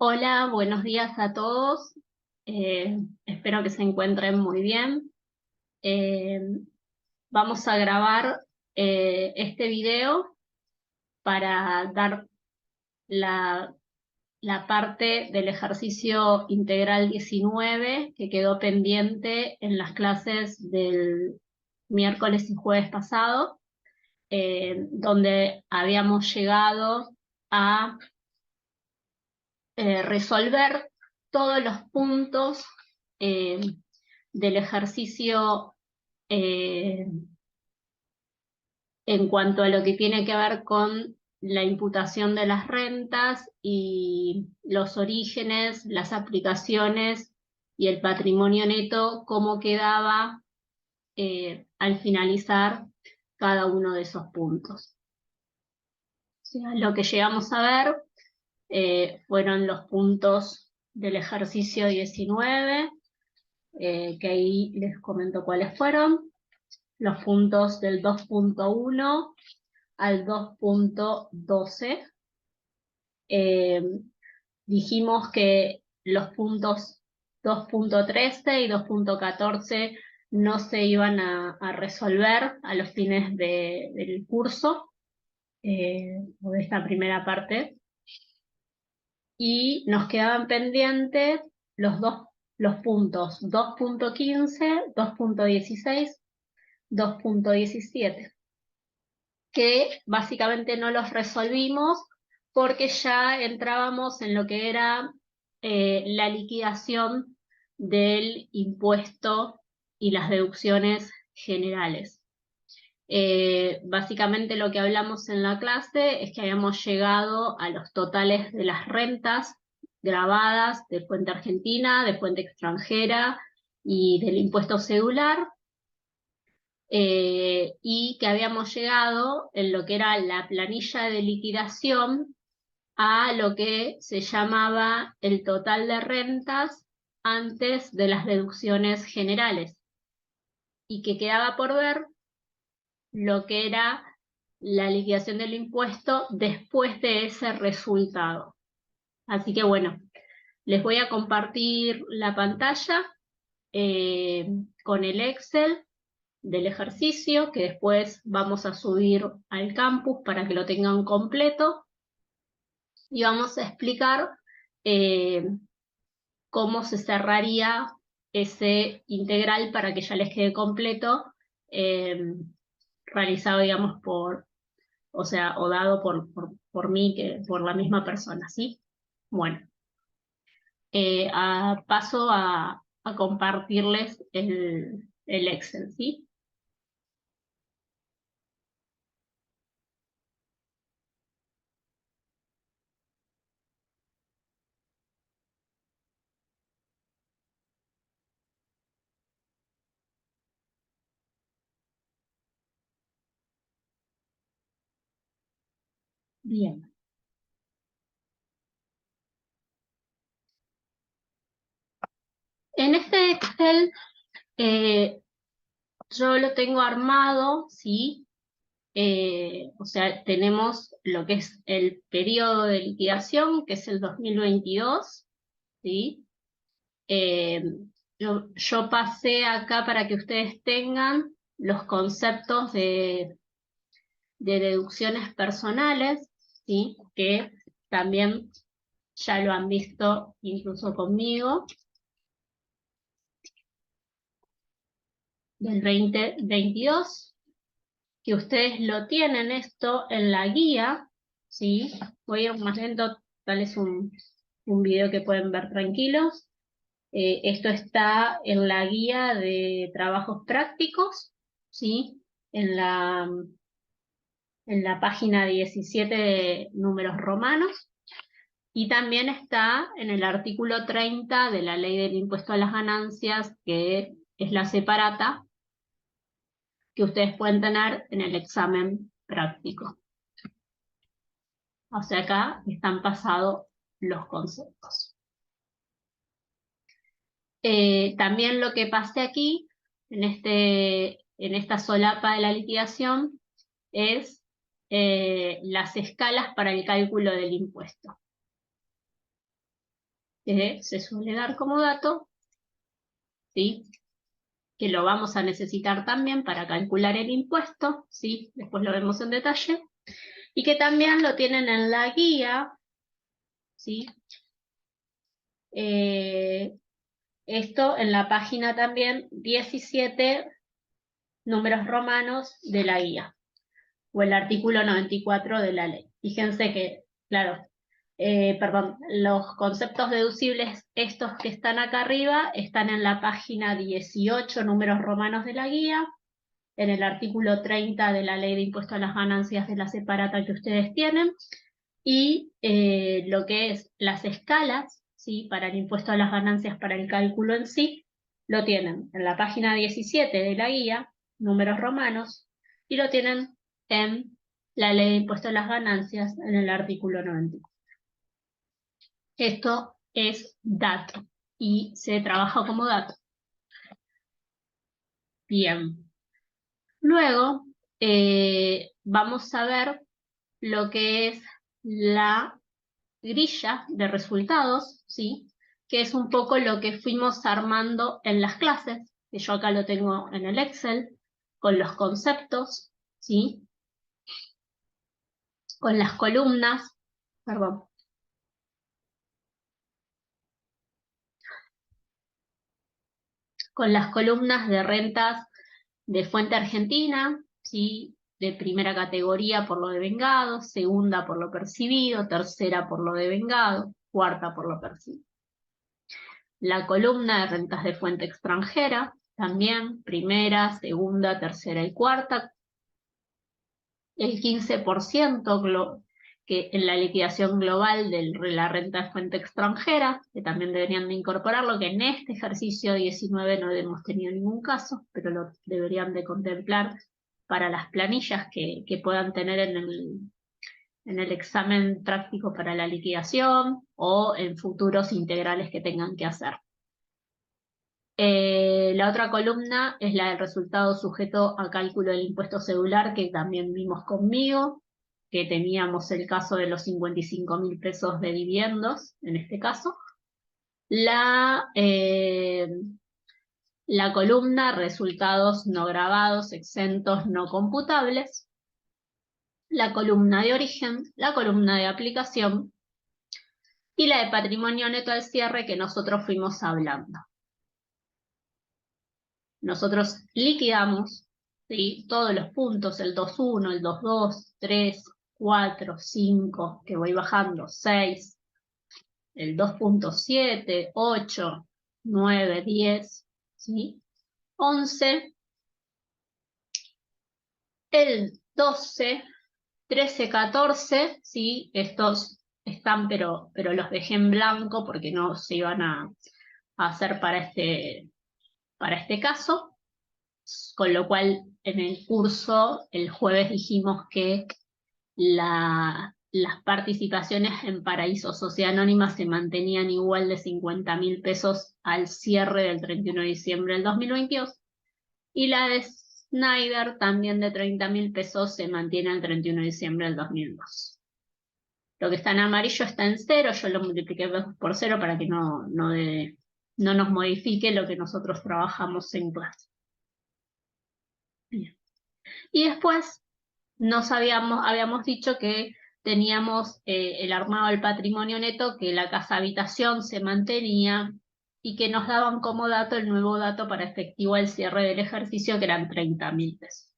Hola, buenos días a todos. Espero que se encuentren muy bien. Eh, Vamos a grabar este video para dar la, la parte del ejercicio integral 19 que quedó pendiente en las clases del miércoles y jueves pasado, donde habíamos llegado a resolver todos los puntos eh, del ejercicio eh, en cuanto a lo que tiene que ver con la imputación de las rentas y los orígenes, las aplicaciones y el patrimonio neto, cómo quedaba al finalizar cada uno de esos puntos. O sea, lo que llegamos a ver fueron los puntos del ejercicio 19, que ahí les comento cuáles fueron, los puntos del 2.1 al 2.12. Eh, Dijimos que los puntos 2.13 y 2.14 no se iban a resolver a los fines del curso, o de esta primera parte, y nos quedaban pendientes los puntos 2.15, 2.16, 2.17, que básicamente no los resolvimos porque ya entrábamos en lo que era la liquidación del impuesto y las deducciones generales. Básicamente lo que hablamos en la clase es que habíamos llegado a los totales de las rentas grabadas de fuente argentina, de fuente extranjera y del impuesto cedular, y que habíamos llegado en lo que era la planilla de liquidación a lo que se llamaba el total de rentas antes de las deducciones generales, y que quedaba por ver lo que era la liquidación del impuesto después de ese resultado. Así que bueno, les voy a compartir la pantalla con el Excel del ejercicio, que después vamos a subir al campus para que lo tengan completo, y vamos a explicar eh, cómo se cerraría ese integral para que ya les quede completo, eh, realizado, digamos, o sea, o dado por mí, que por la misma persona, ¿sí? Bueno, paso a compartirles el Excel, ¿sí? Bien. En este Excel yo lo tengo armado, ¿sí? O sea, tenemos lo que es el periodo de liquidación, que es el 2022, ¿sí? Eh, yo pasé acá para que ustedes tengan los conceptos de deducciones personales, ¿sí? Que también ya lo han visto incluso conmigo, del 2022, que ustedes lo tienen esto en la guía, ¿sí? Voy a ir más lento, tal es un video que pueden ver tranquilos. Esto está en la guía de trabajos prácticos, ¿sí? En la página 17 de números romanos, y también está en el artículo 30 de la ley del impuesto a las ganancias, que es la separata, que ustedes pueden tener en el examen práctico. O sea, acá están pasados los conceptos. También lo que pasé aquí, en esta solapa de la liquidación, es las escalas para el cálculo del impuesto. que se suele dar como dato, ¿sí? Que lo vamos a necesitar también para calcular el impuesto, ¿sí? Después lo vemos en detalle, y que también lo tienen en la guía, ¿sí? Esto en la página también 17, números romanos de la guía, o el artículo 94 de la ley. Fíjense que, claro, perdón, los conceptos deducibles, estos que están acá arriba, están en la página 18, números romanos de la guía, en el artículo 30 de la ley de impuesto a las ganancias de la separata que ustedes tienen, y lo que es las escalas, ¿sí? Para el impuesto a las ganancias, para el cálculo en sí, lo tienen en la página 17 de la guía, números romanos, y lo tienen en la ley de impuesto a las ganancias en el artículo 94. Esto es dato y se trabaja como dato. Bien. Luego vamos a ver lo que es la grilla de resultados, ¿sí? Que es un poco lo que fuimos armando en las clases, que yo acá lo tengo en el Excel, con los conceptos, ¿sí? Con las columnas, perdón, con las columnas de rentas de fuente argentina, ¿sí? De primera categoría por lo devengado, segunda por lo percibido, tercera por lo devengado, cuarta por lo percibido. La columna de rentas de fuente extranjera, también primera, segunda, tercera y cuarta. El 15% que en la liquidación global de la renta de fuente extranjera, que también deberían de incorporarlo, que en este ejercicio 19 no hemos tenido ningún caso, pero lo deberían de contemplar para las planillas que puedan tener en el examen práctico para la liquidación o en futuros integrales que tengan que hacer. La otra columna es la del resultado sujeto a cálculo del impuesto cedular, que también vimos conmigo, que teníamos el caso de los 55.000 pesos de dividendos, en este caso. La columna resultados no grabados, exentos, no computables. La columna de origen, la columna de aplicación y la de patrimonio neto al cierre que nosotros fuimos hablando. Nosotros liquidamos, ¿sí? Todos los puntos, el 2.1, el 2.2, 3, 4, 5, que voy bajando, 6, el 2.7, 8, 9, 10, ¿sí? 11, el 12, 13, 14, ¿sí? Estos están, pero los dejé en blanco porque no se iban a hacer para este caso. Con lo cual en el curso el jueves dijimos que las participaciones en paraísos sociedad anónima se mantenían igual de 50.000 pesos al cierre del 31 de diciembre del 2022 y la de Snyder también de 30.000 pesos se mantiene al 31 de diciembre del 2002. Lo que está en amarillo está en 0, yo lo multipliqué por 0 para que no nos modifique lo que nosotros trabajamos en clase. Bien. Y después habíamos dicho que teníamos el armado del patrimonio neto, que la casa habitación se mantenía y que nos daban como dato el nuevo dato para efectivo al cierre del ejercicio, que eran 30.000 pesos.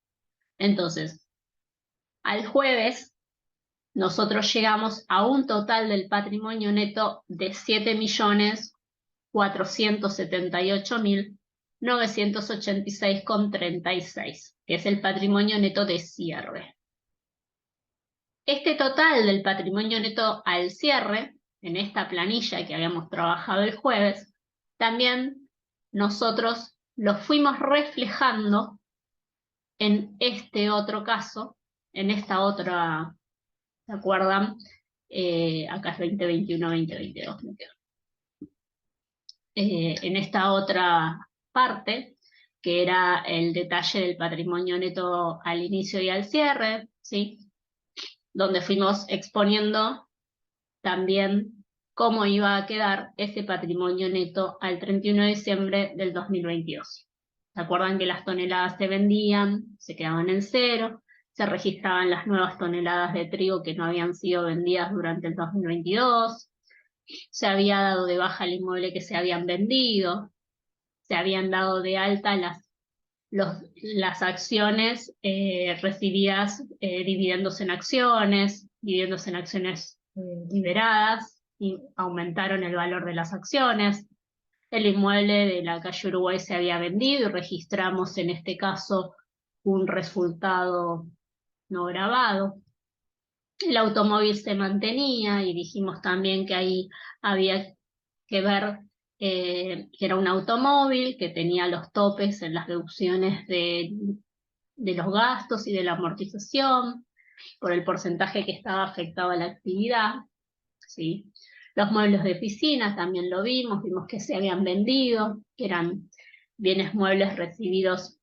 Entonces, al jueves, nosotros llegamos a un total del patrimonio neto de 7.478.986,36, que es el patrimonio neto de cierre. Este total del patrimonio neto al cierre, en esta planilla que habíamos trabajado el jueves, también nosotros lo fuimos reflejando en este otro caso, en esta otra, ¿se acuerdan? Acá es 2021, 2022. En esta otra parte, que era el detalle del patrimonio neto al inicio y al cierre, ¿sí? Donde fuimos exponiendo también cómo iba a quedar ese patrimonio neto al 31 de diciembre del 2022. ¿Se acuerdan que las toneladas se vendían, se quedaban en cero, se registraban las nuevas toneladas de trigo que no habían sido vendidas durante el 2022, se había dado de baja el inmueble que se habían vendido, se habían dado de alta las acciones recibidas dividiéndose en acciones, liberadas, y aumentaron el valor de las acciones. El inmueble de la calle Uruguay se había vendido y registramos en este caso un resultado no grabado. El automóvil se mantenía y dijimos también que ahí había que ver que era un automóvil que tenía los topes en las deducciones de los gastos y de la amortización, por el porcentaje que estaba afectado a la actividad, ¿sí? Los muebles de oficina también lo vimos que se habían vendido, que eran bienes muebles recibidos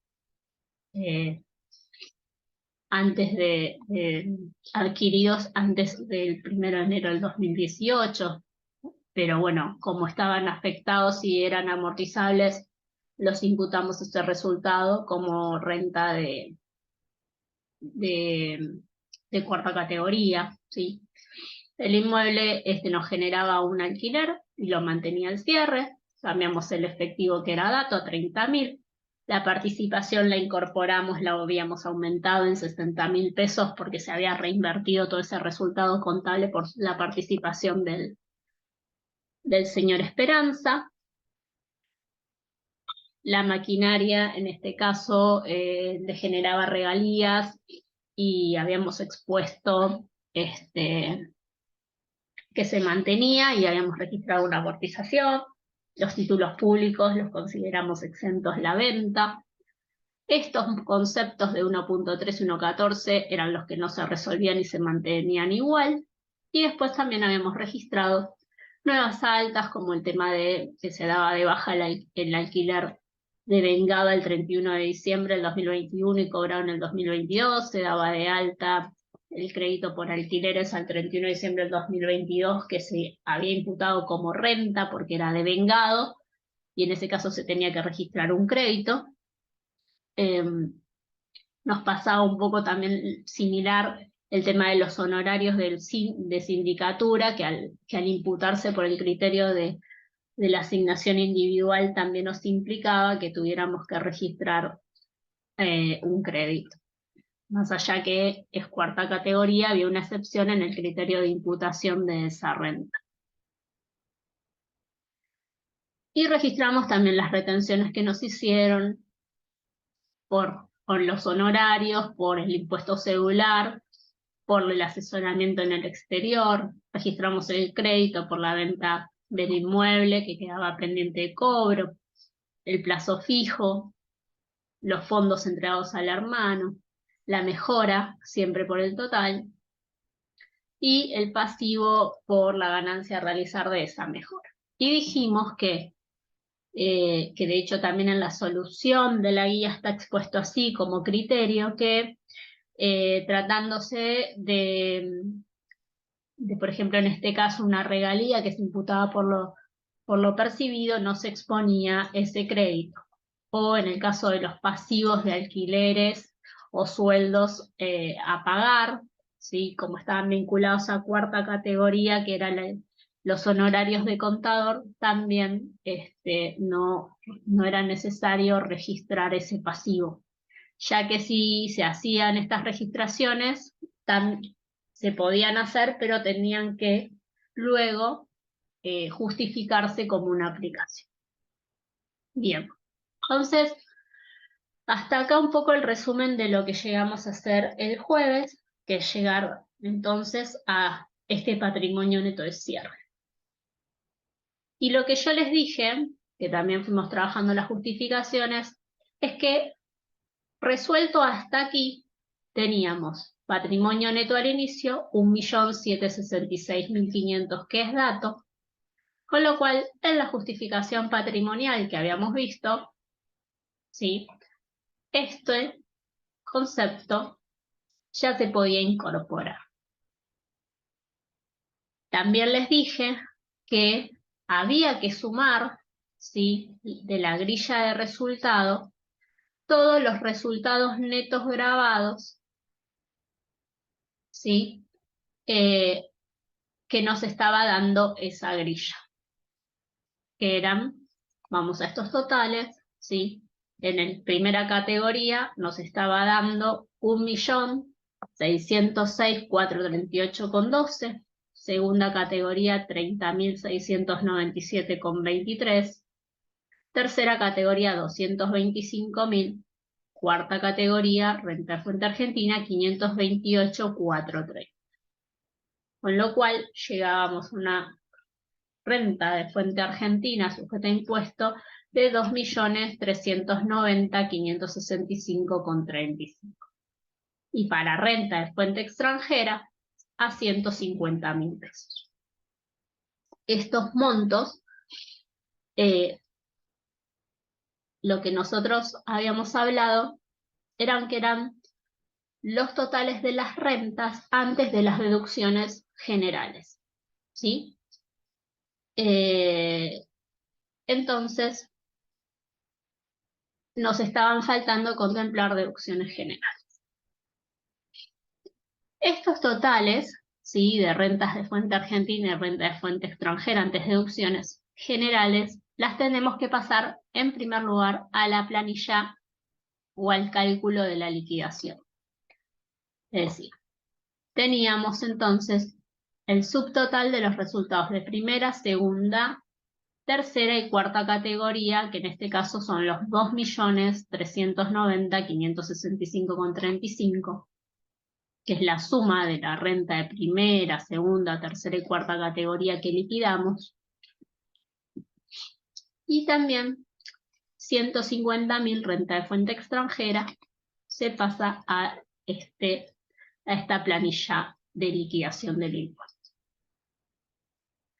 adquiridos antes del 1 de enero del 2018, pero bueno, como estaban afectados y eran amortizables, los imputamos este resultado como renta de cuarta categoría, ¿sí? El inmueble nos generaba un alquiler y lo mantenía al cierre, cambiamos el efectivo que era dato a 30.000, la participación la incorporamos, la habíamos aumentado en 60.000 pesos porque se había reinvertido todo ese resultado contable por la participación del señor Esperanza. La maquinaria, en este caso, le generaba regalías y habíamos expuesto que se mantenía y habíamos registrado una amortización. Los títulos públicos los consideramos exentos la venta. Estos conceptos de 1.3 y 1.14 eran los que no se resolvían y se mantenían igual. Y después también habíamos registrado nuevas altas, como el tema de que se daba de baja el alquiler devengado el 31 de diciembre del 2021 y cobrado en el 2022, se daba de alta el crédito por alquileres al 31 de diciembre del 2022 que se había imputado como renta porque era devengado y en ese caso se tenía que registrar un crédito. Nos pasaba un poco también similar el tema de los honorarios de sindicatura, que al imputarse por el criterio de la asignación individual también nos implicaba que tuviéramos que registrar un crédito. Más allá que es cuarta categoría, había una excepción en el criterio de imputación de esa renta. Y registramos también las retenciones que nos hicieron por los honorarios, por el impuesto celular, por el asesoramiento en el exterior, registramos el crédito por la venta del inmueble que quedaba pendiente de cobro, el plazo fijo, los fondos entregados al hermano, la mejora, siempre por el total, y el pasivo por la ganancia a realizar de esa mejora. Y dijimos que de hecho también en la solución de la guía está expuesto así como criterio, que tratándose por ejemplo, en este caso, una regalía que se imputaba por lo percibido, no se exponía ese crédito. O en el caso de los pasivos de alquileres o sueldos a pagar, ¿sí? Como estaban vinculados a cuarta categoría, que eran los honorarios de contador, también no era necesario registrar ese pasivo, ya que si se hacían estas registraciones, se podían hacer, pero tenían que luego justificarse como una aplicación. Bien, entonces, hasta acá un poco el resumen de lo que llegamos a hacer el jueves, que es llegar entonces a este patrimonio neto de cierre. Y lo que yo les dije, que también fuimos trabajando las justificaciones, es que resuelto hasta aquí teníamos patrimonio neto al inicio, 1.766.500, que es dato, con lo cual en la justificación patrimonial que habíamos visto, ¿sí? Este concepto ya se podía incorporar. También les dije que había que sumar, ¿sí?, de la grilla de resultado todos los resultados netos grabados, ¿sí?, que nos estaba dando esa grilla, que eran, vamos a estos totales, ¿sí? En la primera categoría nos estaba dando 1.606.438,12, segunda categoría 30.697,23, tercera categoría 225.000, cuarta categoría renta de fuente argentina 528.430. Con lo cual llegábamos a una renta de fuente argentina sujeta a impuesto de 2.390.565,35. Y para renta de fuente extranjera a 150.000 pesos. Estos montos, lo que nosotros habíamos hablado, eran los totales de las rentas antes de las deducciones generales, ¿sí? Entonces, nos estaban faltando contemplar deducciones generales. Estos totales, ¿sí?, de rentas de fuente argentina y renta de fuente extranjera antes de deducciones generales, las tenemos que pasar en primer lugar a la planilla o al cálculo de la liquidación. Es decir, teníamos entonces el subtotal de los resultados de primera, segunda, tercera y cuarta categoría, que en este caso son los 2.390.565,35, que es la suma de la renta de primera, segunda, tercera y cuarta categoría que liquidamos, y también 150.000 renta de fuente extranjera se pasa a esta planilla de liquidación del impuesto.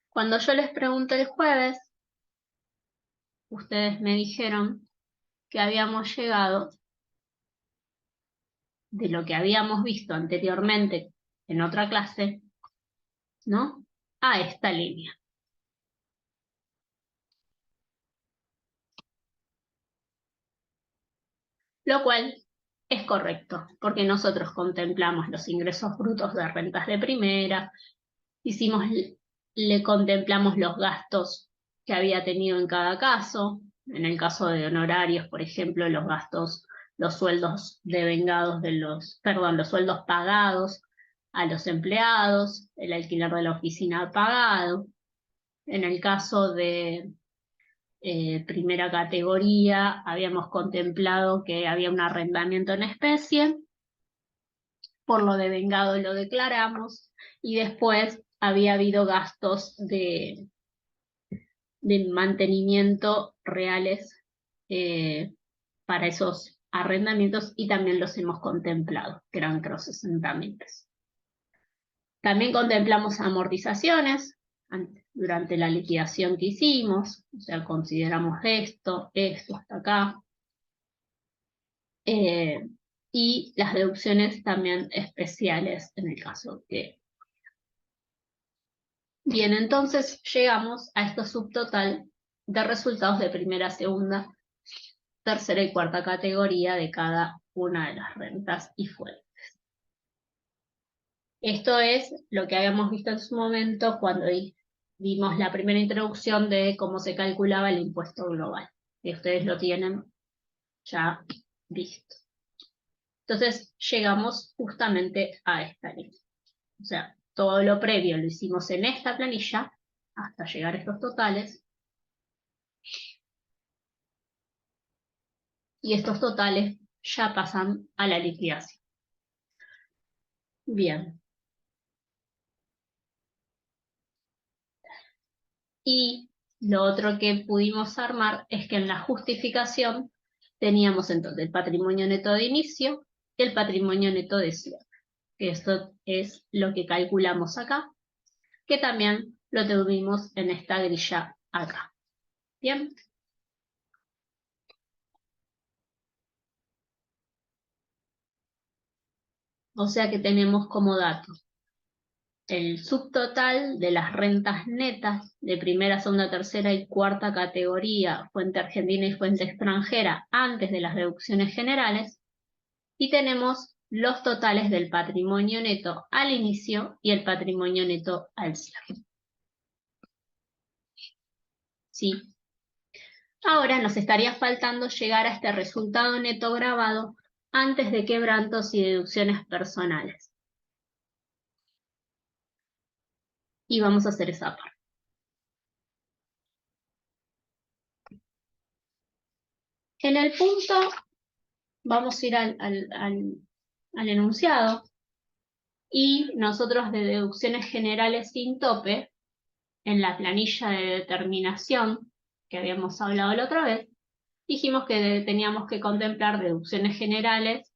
Cuando yo les pregunté el jueves, ustedes me dijeron que habíamos llegado, de lo que habíamos visto anteriormente en otra clase, ¿no?, a esta línea. Lo cual es correcto, porque nosotros contemplamos los ingresos brutos de rentas de primera, le contemplamos los gastos que había tenido en cada caso. En el caso de honorarios, por ejemplo, los gastos, los sueldos devengados los sueldos pagados a los empleados, el alquiler de la oficina pagado. En el caso de primera categoría, habíamos contemplado que había un arrendamiento en especie, por lo devengado lo declaramos, y después había habido gastos de mantenimiento reales para esos arrendamientos, y también los hemos contemplado, que eran creo 60.000 pesos. También contemplamos amortizaciones durante la liquidación que hicimos, o sea, consideramos esto hasta acá. Y las deducciones también especiales en el caso que... Bien, entonces llegamos a este subtotal de resultados de primera, segunda, tercera y cuarta categoría de cada una de las rentas y fuentes. Esto es lo que habíamos visto en su momento cuando vimos la primera introducción de cómo se calculaba el impuesto global, que ustedes lo tienen ya visto. Entonces llegamos justamente a esta línea. O sea, todo lo previo lo hicimos en esta planilla hasta llegar a estos totales. Y estos totales ya pasan a la liquidación. Bien. Y lo otro que pudimos armar es que en la justificación teníamos entonces el patrimonio neto de inicio y el patrimonio neto de cierre, que esto es lo que calculamos acá, que también lo tuvimos en esta grilla acá. Bien. O sea que tenemos como dato el subtotal de las rentas netas de primera, segunda, tercera y cuarta categoría, fuente argentina y fuente extranjera, antes de las deducciones generales, y tenemos los totales del patrimonio neto al inicio y el patrimonio neto al cierre. ¿Sí? Ahora nos estaría faltando llegar a este resultado neto grabado antes de quebrantos y deducciones personales. Y vamos a hacer esa parte. En el punto, vamos a ir al enunciado, y nosotros de deducciones generales sin tope, en la planilla de determinación que habíamos hablado la otra vez, dijimos que teníamos que contemplar deducciones generales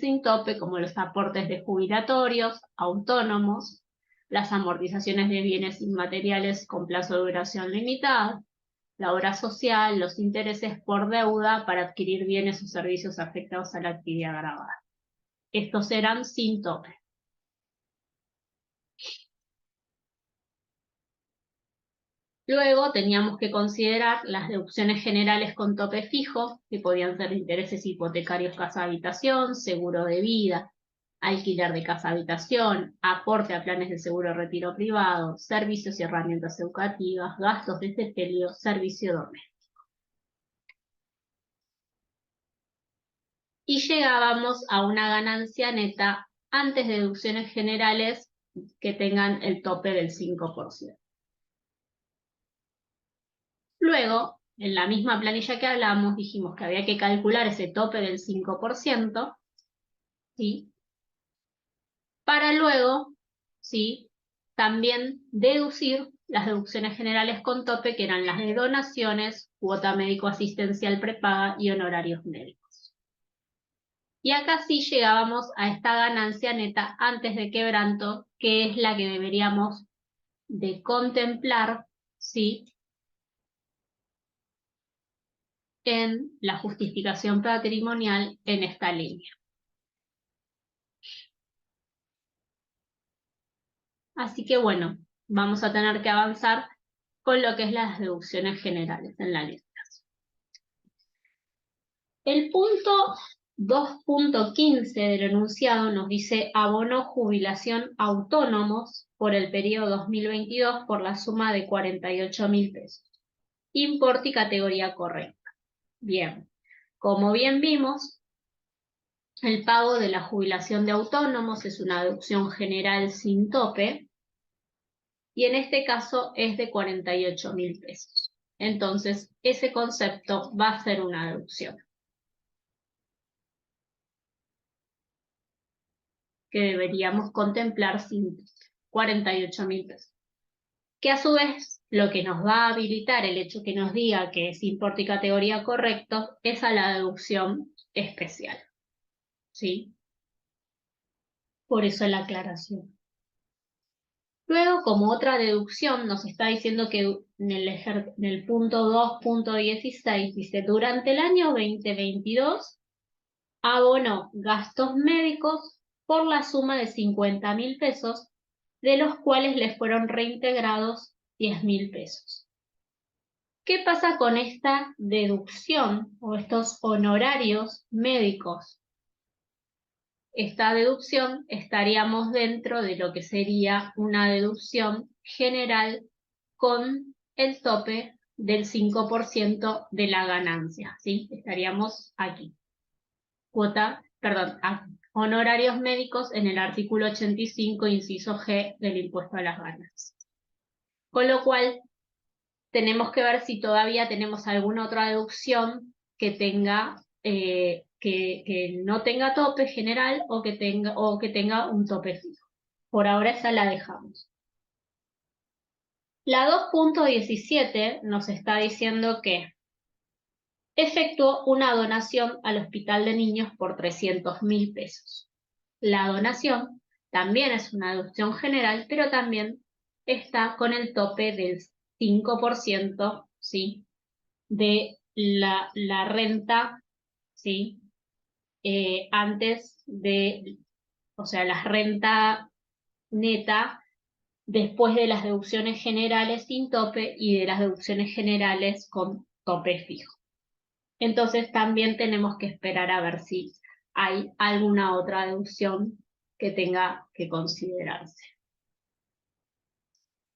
sin tope, como los aportes de jubilatorios, autónomos, las amortizaciones de bienes inmateriales con plazo de duración limitada, la obra social, los intereses por deuda para adquirir bienes o servicios afectados a la actividad gravada. Estos eran sin tope. Luego teníamos que considerar las deducciones generales con tope fijo, que podían ser intereses hipotecarios casa-habitación, seguro de vida, alquiler de casa-habitación, aporte a planes de seguro de retiro privado, servicios y herramientas educativas, gastos de sepelio, servicio doméstico. Y llegábamos a una ganancia neta antes de deducciones generales que tengan el tope del 5%. Luego, en la misma planilla que hablamos, dijimos que había que calcular ese tope del 5%, ¿sí? Para luego, ¿sí?, también deducir las deducciones generales con tope, que eran las de donaciones, cuota médico-asistencial prepaga y honorarios médicos. Y acá sí llegábamos a esta ganancia neta antes de quebranto, que es la que deberíamos de contemplar, ¿sí?, en la justificación patrimonial en esta línea. Así que bueno, vamos a tener que avanzar con lo que es las deducciones generales en la lista. El punto 2.15 del enunciado nos dice abono jubilación autónomos por el periodo 2022 por la suma de 48.000 pesos. Importe y categoría correcta. Bien, como bien vimos, el pago de la jubilación de autónomos es una deducción general sin tope, y en este caso es de 48.000 pesos. Entonces, ese concepto va a ser una deducción que deberíamos contemplar sin 48.000 pesos. Que a su vez, lo que nos va a habilitar el hecho que nos diga que es importe y categoría correcto es a la deducción especial. ¿Sí? Por eso la aclaración. Luego, como otra deducción, nos está diciendo que en el punto 2.16 dice: durante el año 2022 abonó gastos médicos por la suma de 50.000 pesos, de los cuales le fueron reintegrados 10.000 pesos. ¿Qué pasa con esta deducción o estos honorarios médicos? Esta deducción estaríamos dentro de lo que sería una deducción general con el tope del 5% de la ganancia, ¿sí? Estaríamos aquí. Honorarios médicos en el artículo 85, inciso G del impuesto a las ganancias. Con lo cual, tenemos que ver si todavía tenemos alguna otra deducción que tenga, que no tenga tope general o que tenga un tope fijo. Por ahora esa la dejamos. La 2.17 nos está diciendo que efectuó una donación al Hospital de Niños por 300.000 pesos. La donación también es una deducción general, pero también está con el tope del 5%, ¿sí?, de la renta, ¿sí?, antes de, o sea, la renta neta después de las deducciones generales sin tope y de las deducciones generales con tope fijo. Entonces también tenemos que esperar a ver si hay alguna otra deducción que tenga que considerarse.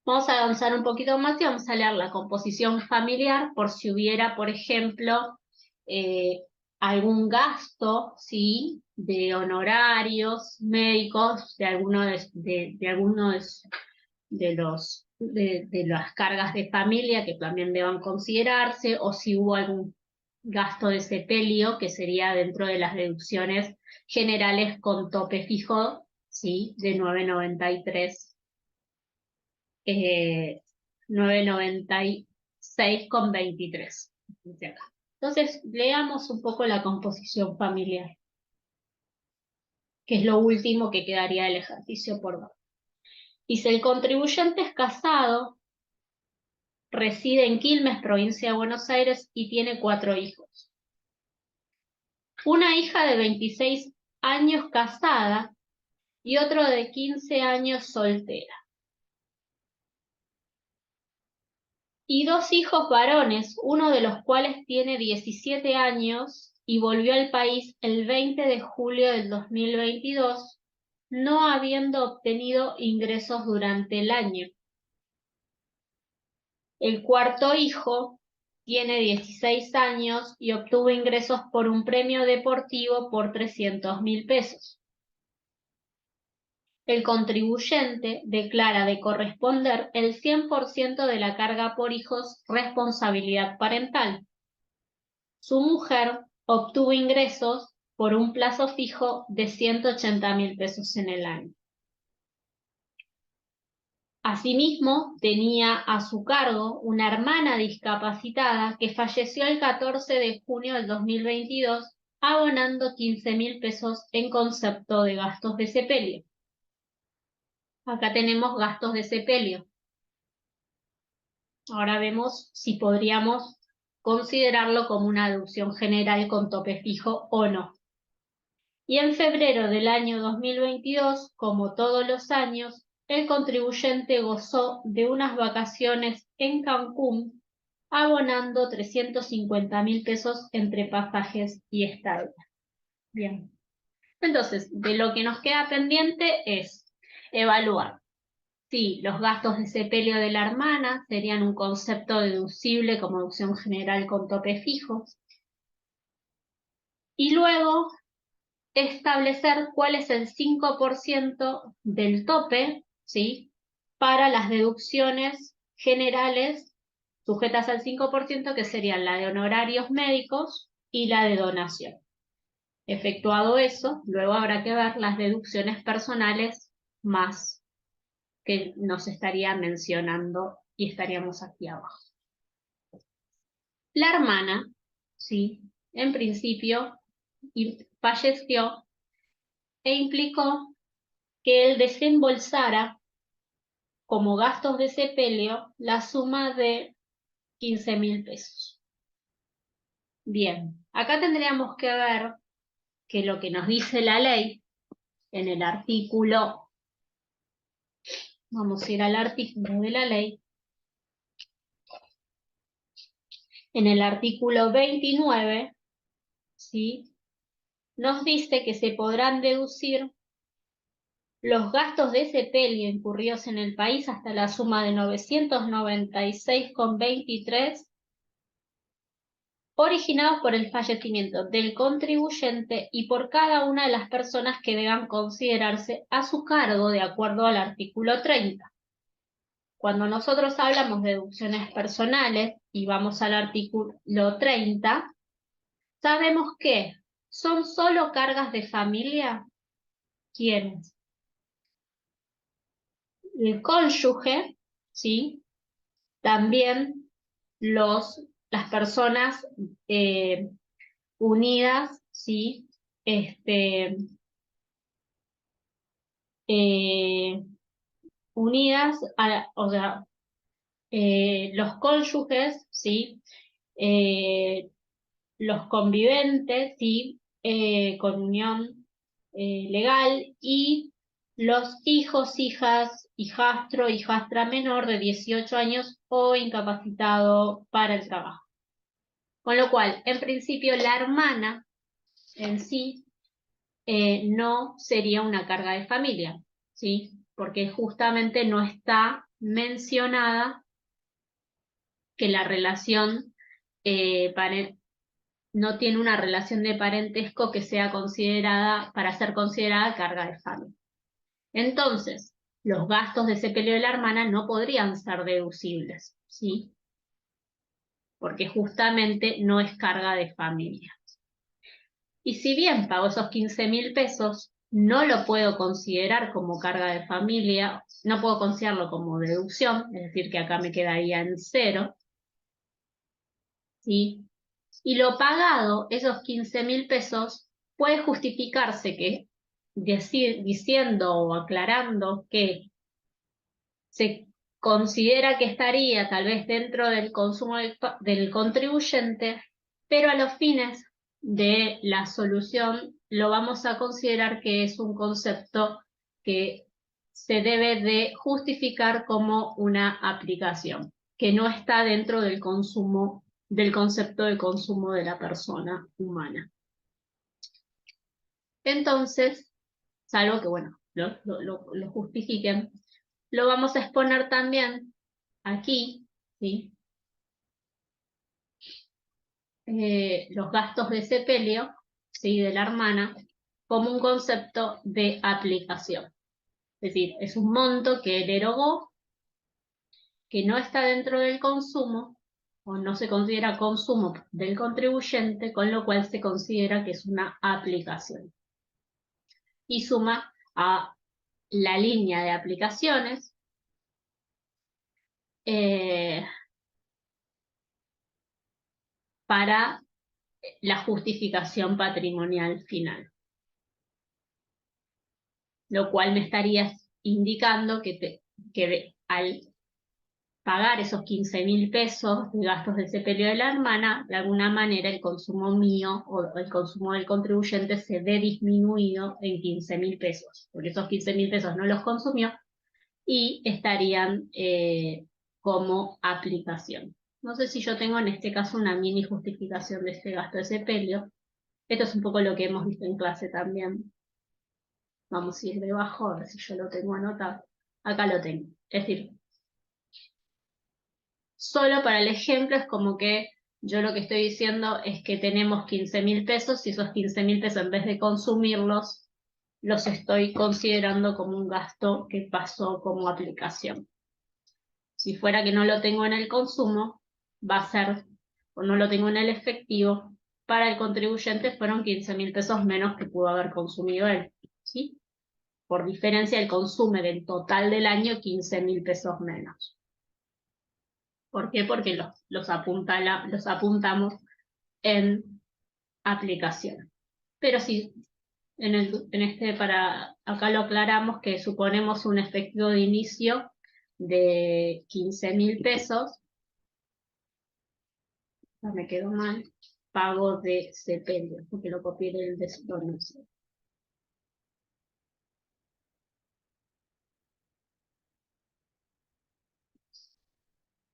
Vamos a avanzar un poquito más y vamos a leer la composición familiar por si hubiera, por ejemplo, algún gasto, ¿sí?, de honorarios médicos de alguno de las cargas de familia que también deban considerarse, o si hubo algún gasto de sepelio que sería dentro de las deducciones generales con tope fijo, ¿sí?, de 996,23. Entonces, leamos un poco la composición familiar, que es lo último que quedaría del ejercicio por ver. Dice, el contribuyente es casado, reside en Quilmes, provincia de Buenos Aires, y tiene 4 hijos. Una hija de 26 años casada y otro de 15 años soltera. Y 2 hijos varones, uno de los cuales tiene 17 años y volvió al país el 20 de julio del 2022, no habiendo obtenido ingresos durante el año. El cuarto hijo tiene 16 años y obtuvo ingresos por un premio deportivo por 300.000 pesos. El contribuyente declara de corresponder el 100% de la carga por hijos responsabilidad parental. Su mujer obtuvo ingresos por un plazo fijo de 180.000 pesos en el año. Asimismo, tenía a su cargo una hermana discapacitada que falleció el 14 de junio del 2022, abonando 15.000 pesos en concepto de gastos de sepelio. Acá tenemos gastos de sepelio. Ahora vemos si podríamos considerarlo como una deducción general con tope fijo o no. Y en febrero del año 2022, como todos los años, el contribuyente gozó de unas vacaciones en Cancún, abonando 350.000 pesos entre pasajes y estadía. Bien. Entonces, de lo que nos queda pendiente es evaluar si los gastos de sepelio de la hermana serían un concepto deducible como deducción general con tope fijo. Y luego establecer cuál es el 5% del tope, ¿sí?, para las deducciones generales sujetas al 5%, que serían la de honorarios médicos y la de donación. Efectuado eso, luego habrá que ver las deducciones personales más que nos estaría mencionando y estaríamos aquí abajo. La hermana, ¿sí?, en principio falleció e implicó que él desembolsara como gastos de sepelio la suma de 15.000 pesos. Bien, acá tendríamos que ver que lo que nos dice la ley en el artículo, vamos a ir al artículo de la ley, en el artículo 29, ¿sí?, nos dice que se podrán deducir los gastos de sepelio incurridos en el país hasta la suma de 996,23 originados por el fallecimiento del contribuyente y por cada una de las personas que deban considerarse a su cargo de acuerdo al artículo 30. Cuando nosotros hablamos de deducciones personales y vamos al artículo 30, sabemos que son solo cargas de familia. ¿Quiénes? El cónyuge, ¿sí? También las personas unidas, ¿sí? Unidas, o sea, los cónyuges, ¿sí? Los conviventes, ¿sí? Con unión legal, y los hijos, hijas, hijastro, hijastra menor de 18 años o incapacitado para el trabajo. Con lo cual, en principio, la hermana en sí no sería una carga de familia, ¿sí? Porque justamente no está mencionada que la relación no tiene una relación de parentesco que sea considerada, para ser considerada carga de familia. Entonces, los gastos de sepelio de la hermana no podrían ser deducibles, ¿sí? Porque justamente no es carga de familia. Y si bien pago esos 15.000 pesos, no lo puedo considerar como carga de familia, no puedo considerarlo como deducción, es decir, que acá me quedaría en cero, ¿sí? Y lo pagado, esos 15.000 pesos, puede justificarse que diciendo o aclarando que se considera que estaría tal vez dentro del consumo del contribuyente, pero a los fines de la solución lo vamos a considerar que es un concepto que se debe de justificar como una aplicación, que no está dentro del consumo, del concepto de consumo de la persona humana. Entonces, salvo que, bueno, lo justifiquen, lo vamos a exponer también aquí, ¿sí? Los gastos de sepelio, ¿sí? De la hermana, como un concepto de aplicación. Es decir, es un monto que él erogó, que no está dentro del consumo, o no se considera consumo del contribuyente, con lo cual se considera que es una aplicación. Y suma a la línea de aplicaciones, para la justificación patrimonial final. Lo cual me estaría indicando que al pagar esos 15.000 pesos de gastos de sepelio de la hermana, de alguna manera el consumo mío o el consumo del contribuyente se ve disminuido en 15.000 pesos, porque esos 15.000 pesos no los consumió y estarían como aplicación. No sé si yo tengo en este caso una mini justificación de este gasto de sepelio. Esto es un poco lo que hemos visto en clase también. Vamos a ir debajo, a ver si yo lo tengo anotado. Acá lo tengo. Es decir, solo para el ejemplo es como que yo lo que estoy diciendo es que tenemos 15.000 pesos y esos 15.000 pesos en vez de consumirlos, los estoy considerando como un gasto que pasó como aplicación. Si fuera que no lo tengo en el consumo, va a ser, o no lo tengo en el efectivo, para el contribuyente fueron 15.000 pesos menos que pudo haber consumido él, ¿sí? Por diferencia, él consume del total del año 15.000 pesos menos. ¿Por qué? Porque los apuntamos en aplicación. Pero sí, acá lo aclaramos que suponemos un efectivo de inicio de 15.000 pesos. No me quedó mal. Pago de sepelio, porque lo copié del desconocido.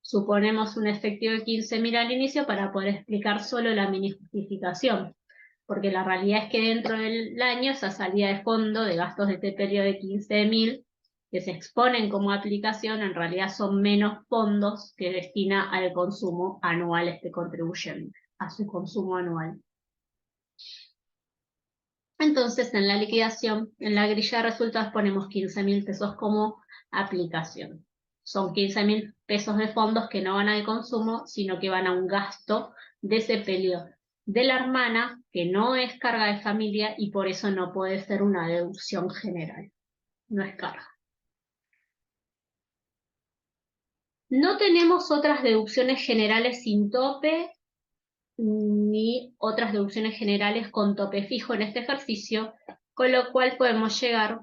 Suponemos un efectivo de 15.000 al inicio para poder explicar solo la mini justificación, porque la realidad es que dentro del año esa salida de fondo de gastos de este periodo de 15.000 que se exponen como aplicación en realidad son menos fondos que destina al consumo anual este contribuyente, a su consumo anual. Entonces en la liquidación, en la grilla de resultados ponemos 15.000 pesos como aplicación. Son 15.000 pesos de fondos que no van al consumo, sino que van a un gasto de sepelio de la hermana, que no es carga de familia y por eso no puede ser una deducción general. No es carga. No tenemos otras deducciones generales sin tope, ni otras deducciones generales con tope fijo en este ejercicio, con lo cual podemos llegar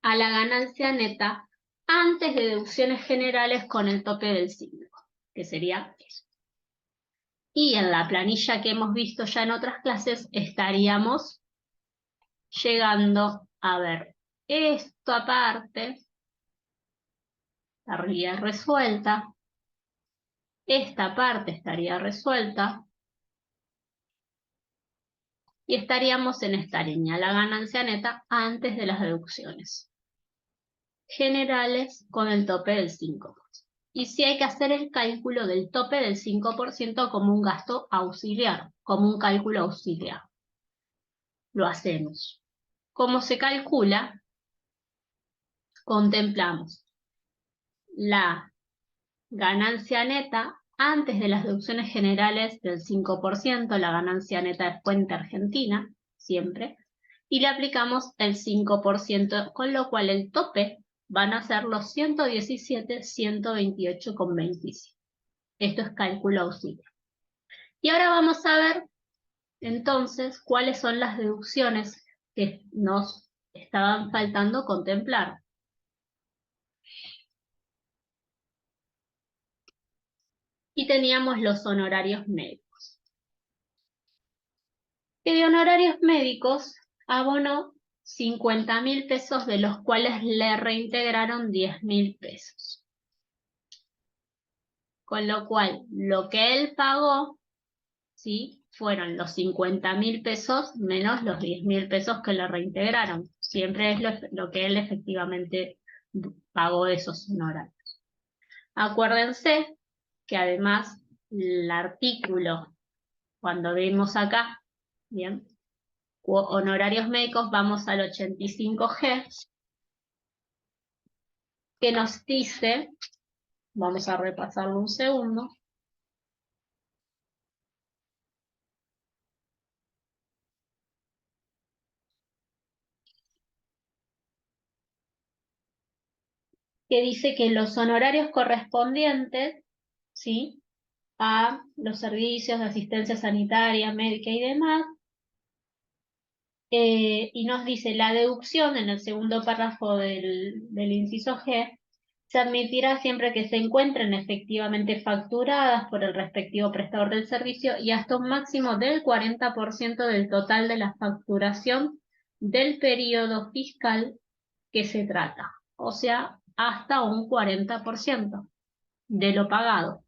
a la ganancia neta antes de deducciones generales con el tope del signo, que sería eso. Y en la planilla que hemos visto ya en otras clases estaríamos llegando a ver esto aparte estaría resuelta, esta parte estaría resuelta, y estaríamos en esta línea, la ganancia neta antes de las deducciones generales con el tope del 5%. Y si hay que hacer el cálculo del tope del 5% como un gasto auxiliar, como un cálculo auxiliar. Lo hacemos. ¿Cómo se calcula? Contemplamos la ganancia neta antes de las deducciones generales del 5%, la ganancia neta de fuente argentina, siempre, y le aplicamos el 5%, con lo cual el tope van a ser los 117.128,27. Esto es cálculo auxiliar. Y ahora vamos a ver entonces cuáles son las deducciones que nos estaban faltando contemplar. Y teníamos los honorarios médicos. Que de honorarios médicos abonó 50.000 pesos, de los cuales le reintegraron 10.000 pesos. Con lo cual, lo que él pagó, ¿sí?, fueron los 50.000 pesos menos los 10.000 pesos que le reintegraron. Siempre es lo que él efectivamente pagó de esos honorarios. Acuérdense que además el artículo, cuando vimos acá, bien, honorarios médicos, vamos al 85G, que nos dice, vamos a repasarlo un segundo, que dice que los honorarios correspondientes, ¿sí?, a los servicios de asistencia sanitaria, médica y demás, y nos dice la deducción en el segundo párrafo del inciso G, se admitirá siempre que se encuentren efectivamente facturadas por el respectivo prestador del servicio y hasta un máximo del 40% del total de la facturación del periodo fiscal que se trata. O sea, hasta un 40% de lo pagado,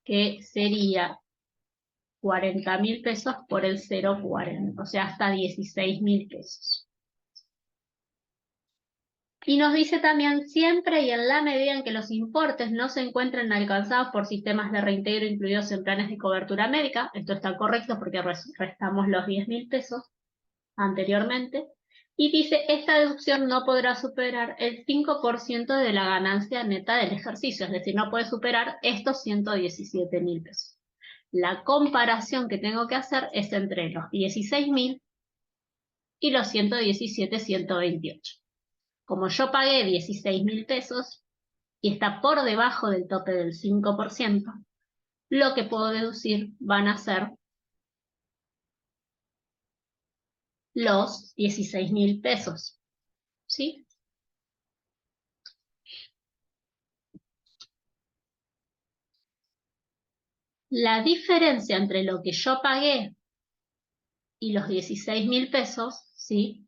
que sería 40.000 pesos por el 0,40, o sea, hasta 16.000 pesos. Y nos dice también, siempre y en la medida en que los importes no se encuentren alcanzados por sistemas de reintegro incluidos en planes de cobertura médica, esto está correcto porque restamos los 10.000 pesos anteriormente, y dice, esta deducción no podrá superar el 5% de la ganancia neta del ejercicio, es decir, no puede superar estos 117.000 pesos. La comparación que tengo que hacer es entre los 16.000 y los 117.128. Como yo pagué 16.000 pesos y está por debajo del tope del 5%, lo que puedo deducir van a ser los 16.000 pesos, ¿sí? La diferencia entre lo que yo pagué y los 16.000 pesos, ¿sí?,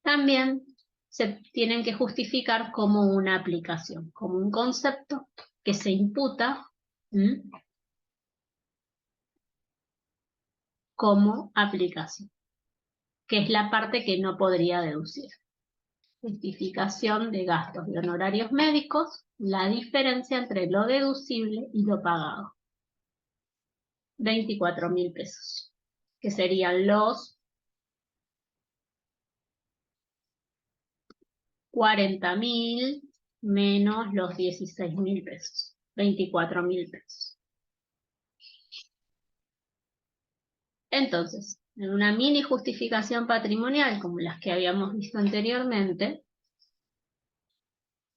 también se tienen que justificar como una aplicación, como un concepto que se imputa como aplicación, que es la parte que no podría deducir. Justificación de gastos de honorarios médicos, la diferencia entre lo deducible y lo pagado. 24.000 pesos, que serían los 40.000 menos los 16.000 pesos, 24.000 pesos. Entonces, en una mini justificación patrimonial como las que habíamos visto anteriormente,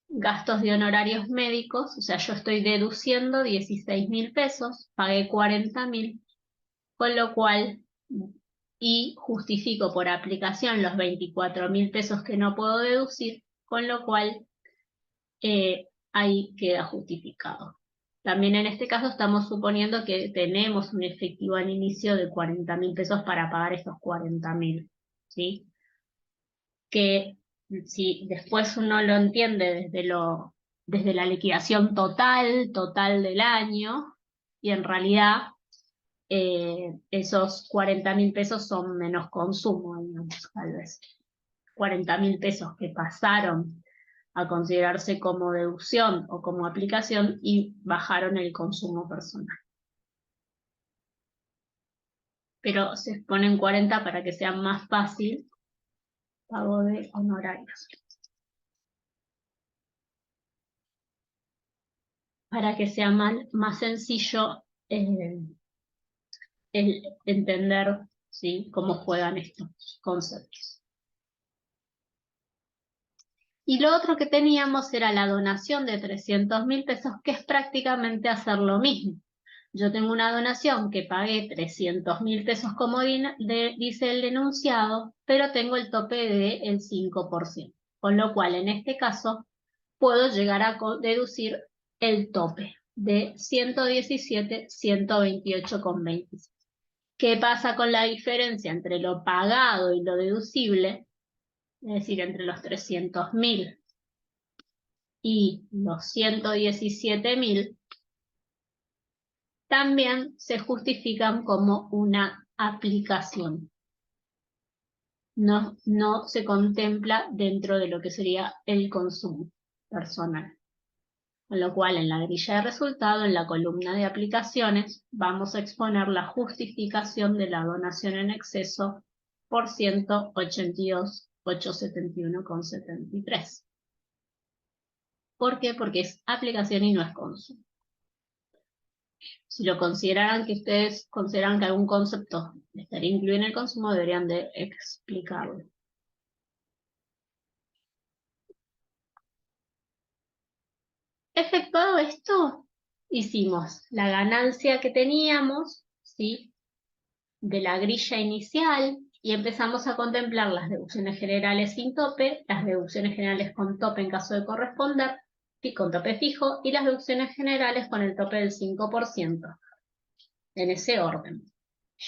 gastos de honorarios médicos, o sea, yo estoy deduciendo 16.000 pesos, pagué 40.000, con lo cual, y justifico por aplicación los 24.000 pesos que no puedo deducir, con lo cual ahí queda justificado. También en este caso estamos suponiendo que tenemos un efectivo al inicio de 40.000 pesos para pagar esos 40.000, ¿sí? que si después uno lo entiende desde la liquidación total del año, y en realidad esos 40.000 pesos son menos consumo, digamos, tal vez. 40.000 pesos que pasaron a considerarse como deducción o como aplicación y bajaron el consumo personal. Pero se ponen 40 para que sea más fácil pago de honorarios. Para que sea más sencillo el entender, ¿sí?, cómo juegan estos conceptos. Y lo otro que teníamos era la donación de 300.000 pesos, que es prácticamente hacer lo mismo. Yo tengo una donación que pagué 300.000 pesos como dice el denunciado, pero tengo el tope del 5%. Con lo cual, en este caso, puedo llegar a deducir el tope de 117.128,26. ¿Qué pasa con la diferencia entre lo pagado y lo deducible? Es decir, entre los 300.000 y los 117.000, también se justifican como una aplicación. No se contempla dentro de lo que sería el consumo personal. Con lo cual, en la grilla de resultado, en la columna de aplicaciones, vamos a exponer la justificación de la donación en exceso por 182.871,73. ¿Por qué? Porque es aplicación y no es consumo. Si lo consideraran que ustedes consideran que algún concepto estaría incluido en el consumo, deberían de explicarlo. Efectuado esto, hicimos la ganancia que teníamos, ¿sí?, de la grilla inicial, y empezamos a contemplar las deducciones generales sin tope, las deducciones generales con tope en caso de corresponder, y con tope fijo, y las deducciones generales con el tope del 5%, en ese orden,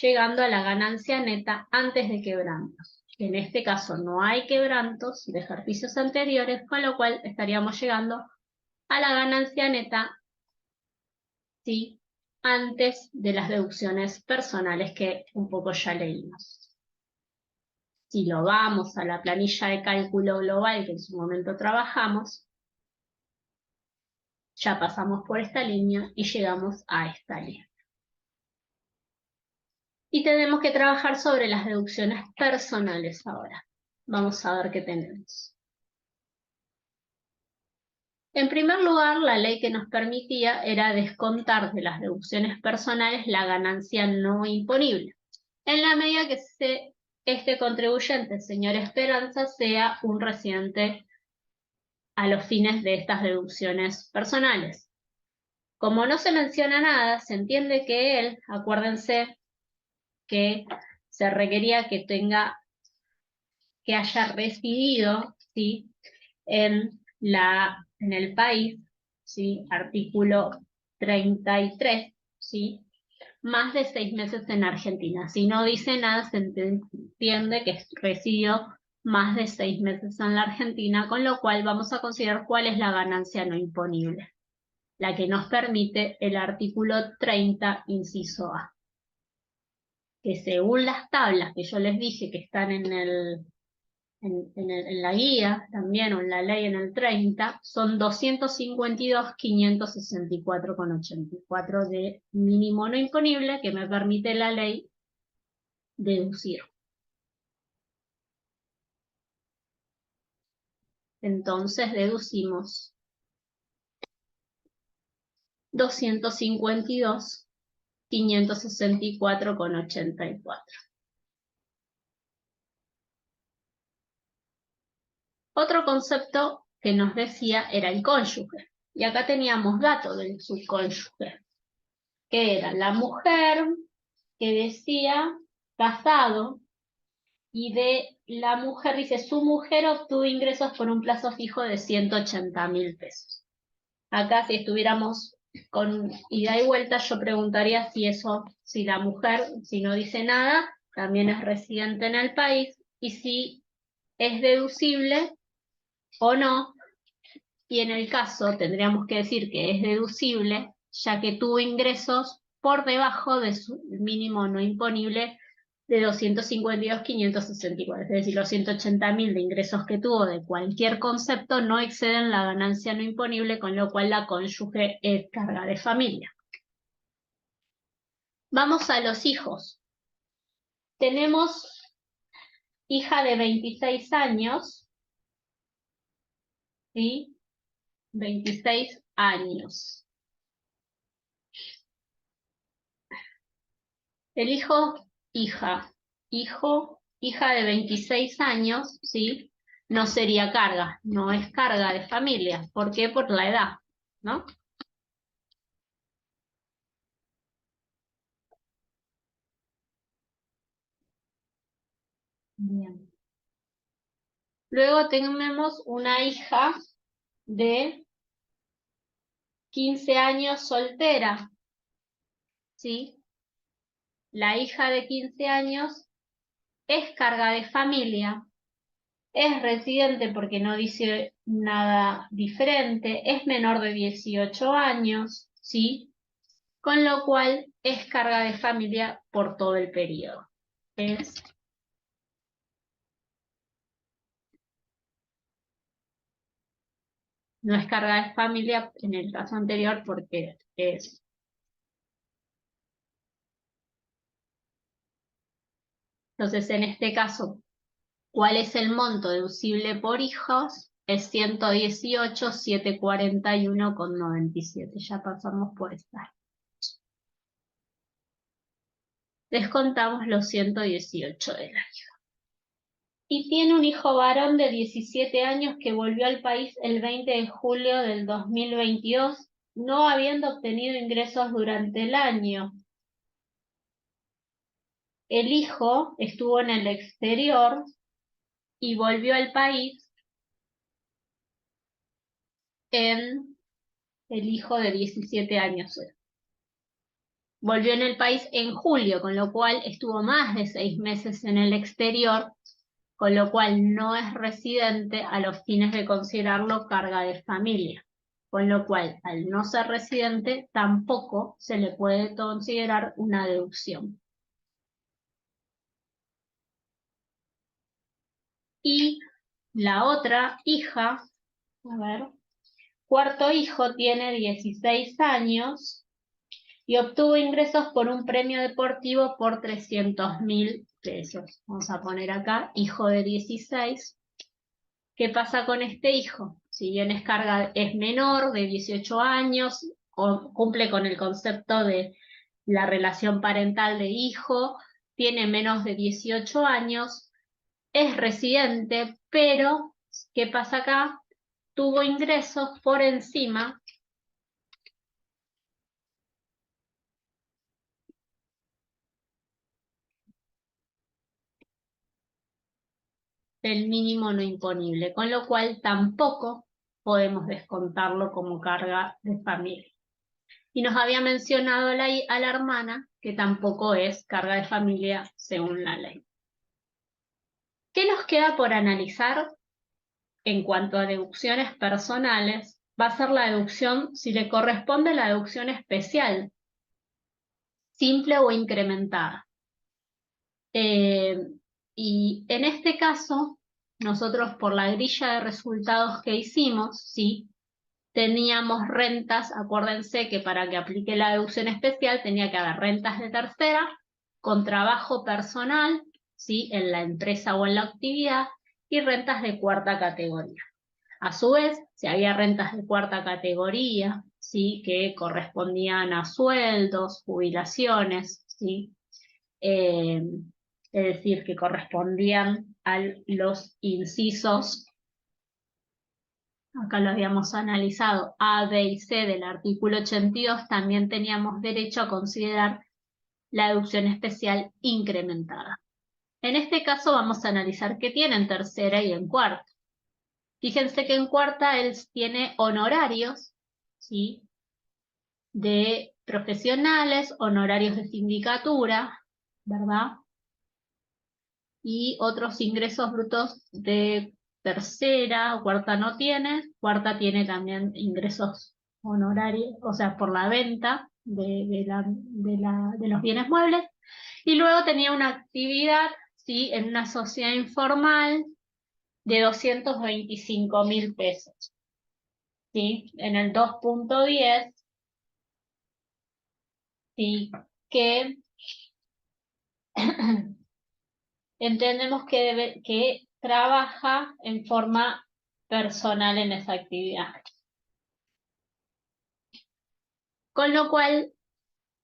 llegando a la ganancia neta antes de quebrantos. En este caso no hay quebrantos de ejercicios anteriores, con lo cual estaríamos llegando a la ganancia neta, ¿sí?, antes de las deducciones personales que un poco ya leímos. Si lo vamos a la planilla de cálculo global que en su momento trabajamos, ya pasamos por esta línea y llegamos a esta línea. Y tenemos que trabajar sobre las deducciones personales ahora. Vamos a ver qué tenemos. En primer lugar, la ley que nos permitía era descontar de las deducciones personales la ganancia no imponible, en la medida que este contribuyente, señor Esperanza, sea un residente a los fines de estas deducciones personales. Como no se menciona nada, se entiende que él, acuérdense que se requería que haya residido, ¿sí?, en el país, ¿sí?, artículo 33, ¿sí?, más de 6 meses en Argentina. Si no dice nada, se entiende que residió más de 6 meses en la Argentina, con lo cual vamos a considerar cuál es la ganancia no imponible, la que nos permite el artículo 30, inciso A, que según las tablas que yo les dije que están en la guía también, o en la ley en el 30, son 252.564,84 de mínimo no imponible que me permite la ley deducir. Entonces deducimos 252.564,84. Otro concepto que nos decía era el cónyuge. Y acá teníamos datos del subcónyuge, que era la mujer que decía casado, y de la mujer dice su mujer obtuvo ingresos por un plazo fijo de 180.000 pesos. Acá, si estuviéramos con ida y vuelta, yo preguntaría si la mujer, si no dice nada, también es residente en el país, y si es deducible o no, y en el caso tendríamos que decir que es deducible, ya que tuvo ingresos por debajo de su mínimo no imponible de 252.564, es decir, los 180.000 de ingresos que tuvo de cualquier concepto no exceden la ganancia no imponible, con lo cual la cónyuge es carga de familia. Vamos a los hijos. Tenemos hija de 26 años, ¿sí? 26 años. El hijo, hija, hija de 26 años, ¿sí? No sería carga, no es carga de familia. ¿Por qué? Por la edad, ¿no? Bien. Luego tenemos una hija de 15 años soltera, ¿sí? La hija de 15 años es carga de familia, es residente porque no dice nada diferente, es menor de 18 años, ¿sí? Con lo cual es carga de familia por todo el periodo. No es carga de familia en el caso anterior porque es. Entonces, en este caso, ¿cuál es el monto deducible por hijos? Es 118.741,97. Ya pasamos por esta. Descontamos los 118 del año. Y tiene un hijo varón de 17 años que volvió al país el 20 de julio del 2022, no habiendo obtenido ingresos durante el año. El hijo estuvo en el exterior y volvió al país en el hijo de 17 años. Volvió en el país en julio, con lo cual estuvo más de 6 meses en el exterior, con lo cual no es residente a los fines de considerarlo carga de familia. Con lo cual, al no ser residente, tampoco se le puede considerar una deducción. Y la otra hija, a ver, cuarto hijo tiene 16 años y obtuvo ingresos por un premio deportivo por 300.000 pesos. Vamos a poner acá, hijo de 16. ¿Qué pasa con este hijo? Si bien es menor de 18 años, cumple con el concepto de la relación parental de hijo, tiene menos de 18 años, es residente, pero ¿qué pasa acá? Tuvo ingresos por encima del mínimo no imponible, con lo cual tampoco podemos descontarlo como carga de familia. Y nos había mencionado a la hermana que tampoco es carga de familia según la ley. ¿Qué nos queda por analizar en cuanto a deducciones personales? Va a ser la deducción, si le corresponde la deducción especial, simple o incrementada. Y en este caso, nosotros por la grilla de resultados que hicimos, ¿sí? Teníamos rentas, acuérdense que para que aplique la deducción especial tenía que haber rentas de tercera con trabajo personal, ¿sí? En la empresa o en la actividad, y rentas de cuarta categoría. A su vez, si había rentas de cuarta categoría, ¿sí? Que correspondían a sueldos, jubilaciones, ¿sí? Es decir, que correspondían a los incisos, acá lo habíamos analizado, A, B y C del artículo 82, también teníamos derecho a considerar la deducción especial incrementada. En este caso vamos a analizar qué tiene en tercera y en cuarta. Fíjense que en cuarta él tiene honorarios, ¿sí? De profesionales, honorarios de sindicatura, ¿verdad? y otros ingresos brutos de tercera o cuarta no tiene. Cuarta tiene también ingresos honorarios, o sea, por la venta de los bienes muebles. Y luego tenía una actividad, ¿sí?, en una sociedad informal de 225.000 pesos. ¿Sí? En el 2.10, ¿sí?, que entendemos que trabaja en forma personal en esa actividad. Con lo cual,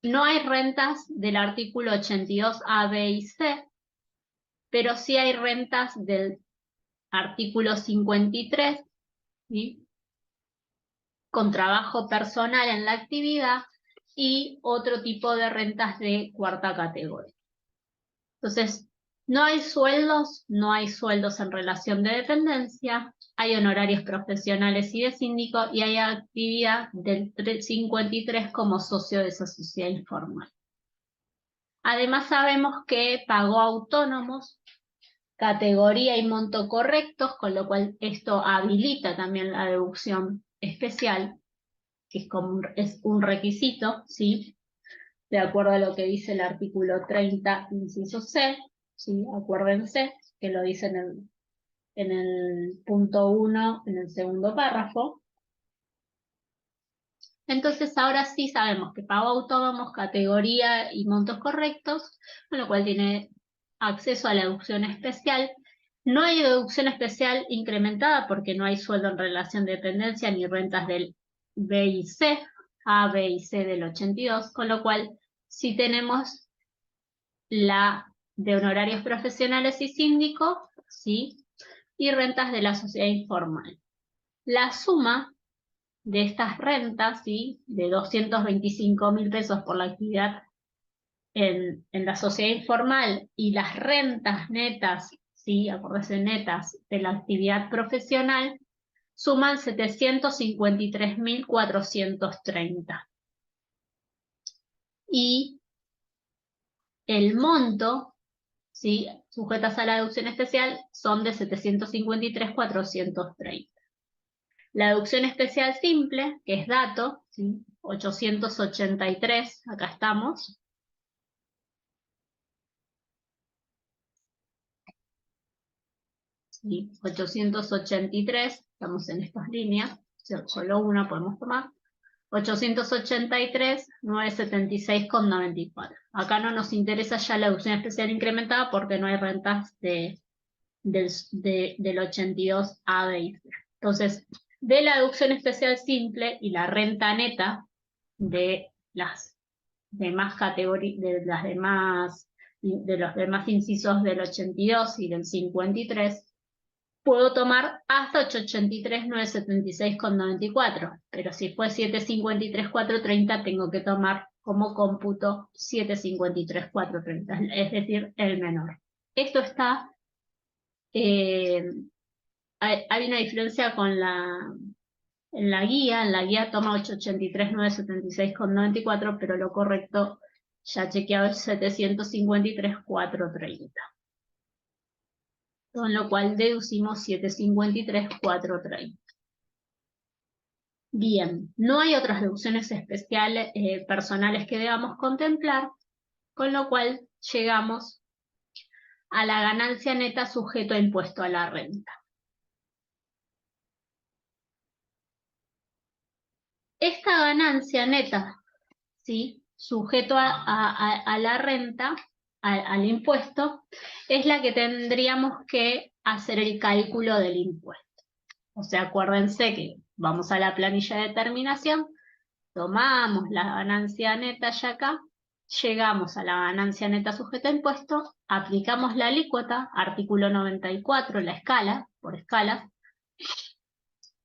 no hay rentas del artículo 82A, B y C, pero sí hay rentas del artículo 53, ¿sí?, con trabajo personal en la actividad, y otro tipo de rentas de cuarta categoría. Entonces, no hay sueldos en relación de dependencia, hay honorarios profesionales y de síndico, y hay actividad del 53 como socio de esa sociedad informal. Además, sabemos que pagó autónomos, categoría y monto correctos, con lo cual esto habilita también la deducción especial, que es un requisito, ¿sí?, de acuerdo a lo que dice el artículo 30, inciso C, ¿sí? Acuérdense que lo dice en el punto 1, en el segundo párrafo. Entonces ahora sí sabemos que pagó autónomos, categoría y montos correctos, con lo cual tiene acceso a la deducción especial. No hay deducción especial incrementada porque no hay sueldo en relación de dependencia ni rentas del B y C, A, B y C del 82, con lo cual sí tenemos la de honorarios profesionales y síndicos, ¿sí?, y rentas de la sociedad informal. La suma de estas rentas, ¿sí?, de 225.000 pesos por la actividad en la sociedad informal, y las rentas netas, ¿sí?, acuérdense, netas de la actividad profesional, suman 753.430. Y el monto, ¿sí?, sujetas a la deducción especial, son de 753.430. La deducción especial simple, que es dato, ¿sí?, 883, acá estamos. ¿Sí? 883, estamos en estas líneas, solo una podemos tomar. 883.976,94. Acá no nos interesa ya la deducción especial incrementada porque no hay rentas del 82 a 20. Entonces, de la deducción especial simple y la renta neta de las demás categorías, de los demás incisos del 82 y del 53, puedo tomar hasta 883.976,94, pero si fue 753.430 tengo que tomar como cómputo 753.430, es decir, el menor. Esto está, hay una diferencia en la guía toma 883.976,94, pero lo correcto, ya chequeado, es 753.430. Con lo cual deducimos 753.430. Bien, no hay otras deducciones especiales personales que debamos contemplar, con lo cual llegamos a la ganancia neta sujeto a impuesto a la renta. Esta ganancia neta, ¿sí?, sujeto a la renta, al impuesto, es la que tendríamos que hacer el cálculo del impuesto. O sea, acuérdense que vamos a la planilla de determinación, tomamos la ganancia neta ya acá, llegamos a la ganancia neta sujeta a impuesto, aplicamos la alícuota, artículo 94, la escala, por escalas,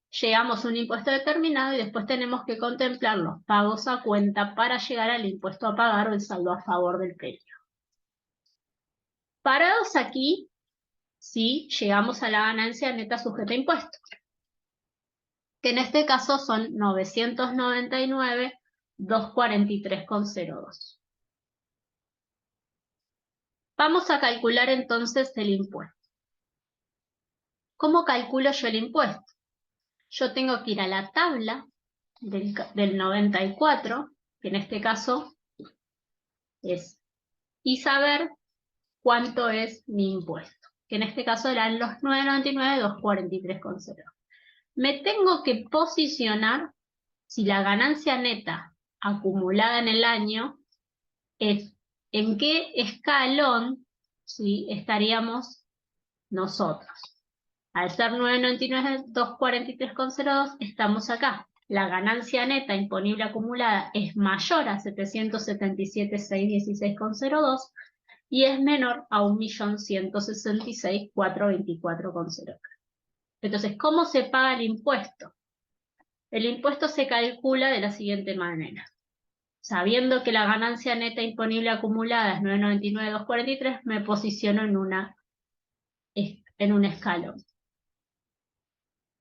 llegamos a un impuesto determinado y después tenemos que contemplar los pagos a cuenta para llegar al impuesto a pagar o el saldo a favor del predio. Parados aquí, sí, llegamos a la ganancia neta sujeta a impuesto, que en este caso son 999.243,02. 243,02. Vamos a calcular entonces el impuesto. ¿Cómo calculo yo el impuesto? Yo tengo que ir a la tabla del 94, que en este caso es, y saber cuánto es mi impuesto, que en este caso eran los 9.99, 243,0. Me tengo que posicionar si la ganancia neta acumulada en el año es en qué escalón, ¿sí?, estaríamos nosotros. Al ser 9.99, 243,02, estamos acá. La ganancia neta imponible acumulada es mayor a 777.616,02 y es menor a 1.166.424,03. Entonces, ¿cómo se paga el impuesto? El impuesto se calcula de la siguiente manera. Sabiendo que la ganancia neta imponible acumulada es 9.99, 243, me posiciono en un escalón.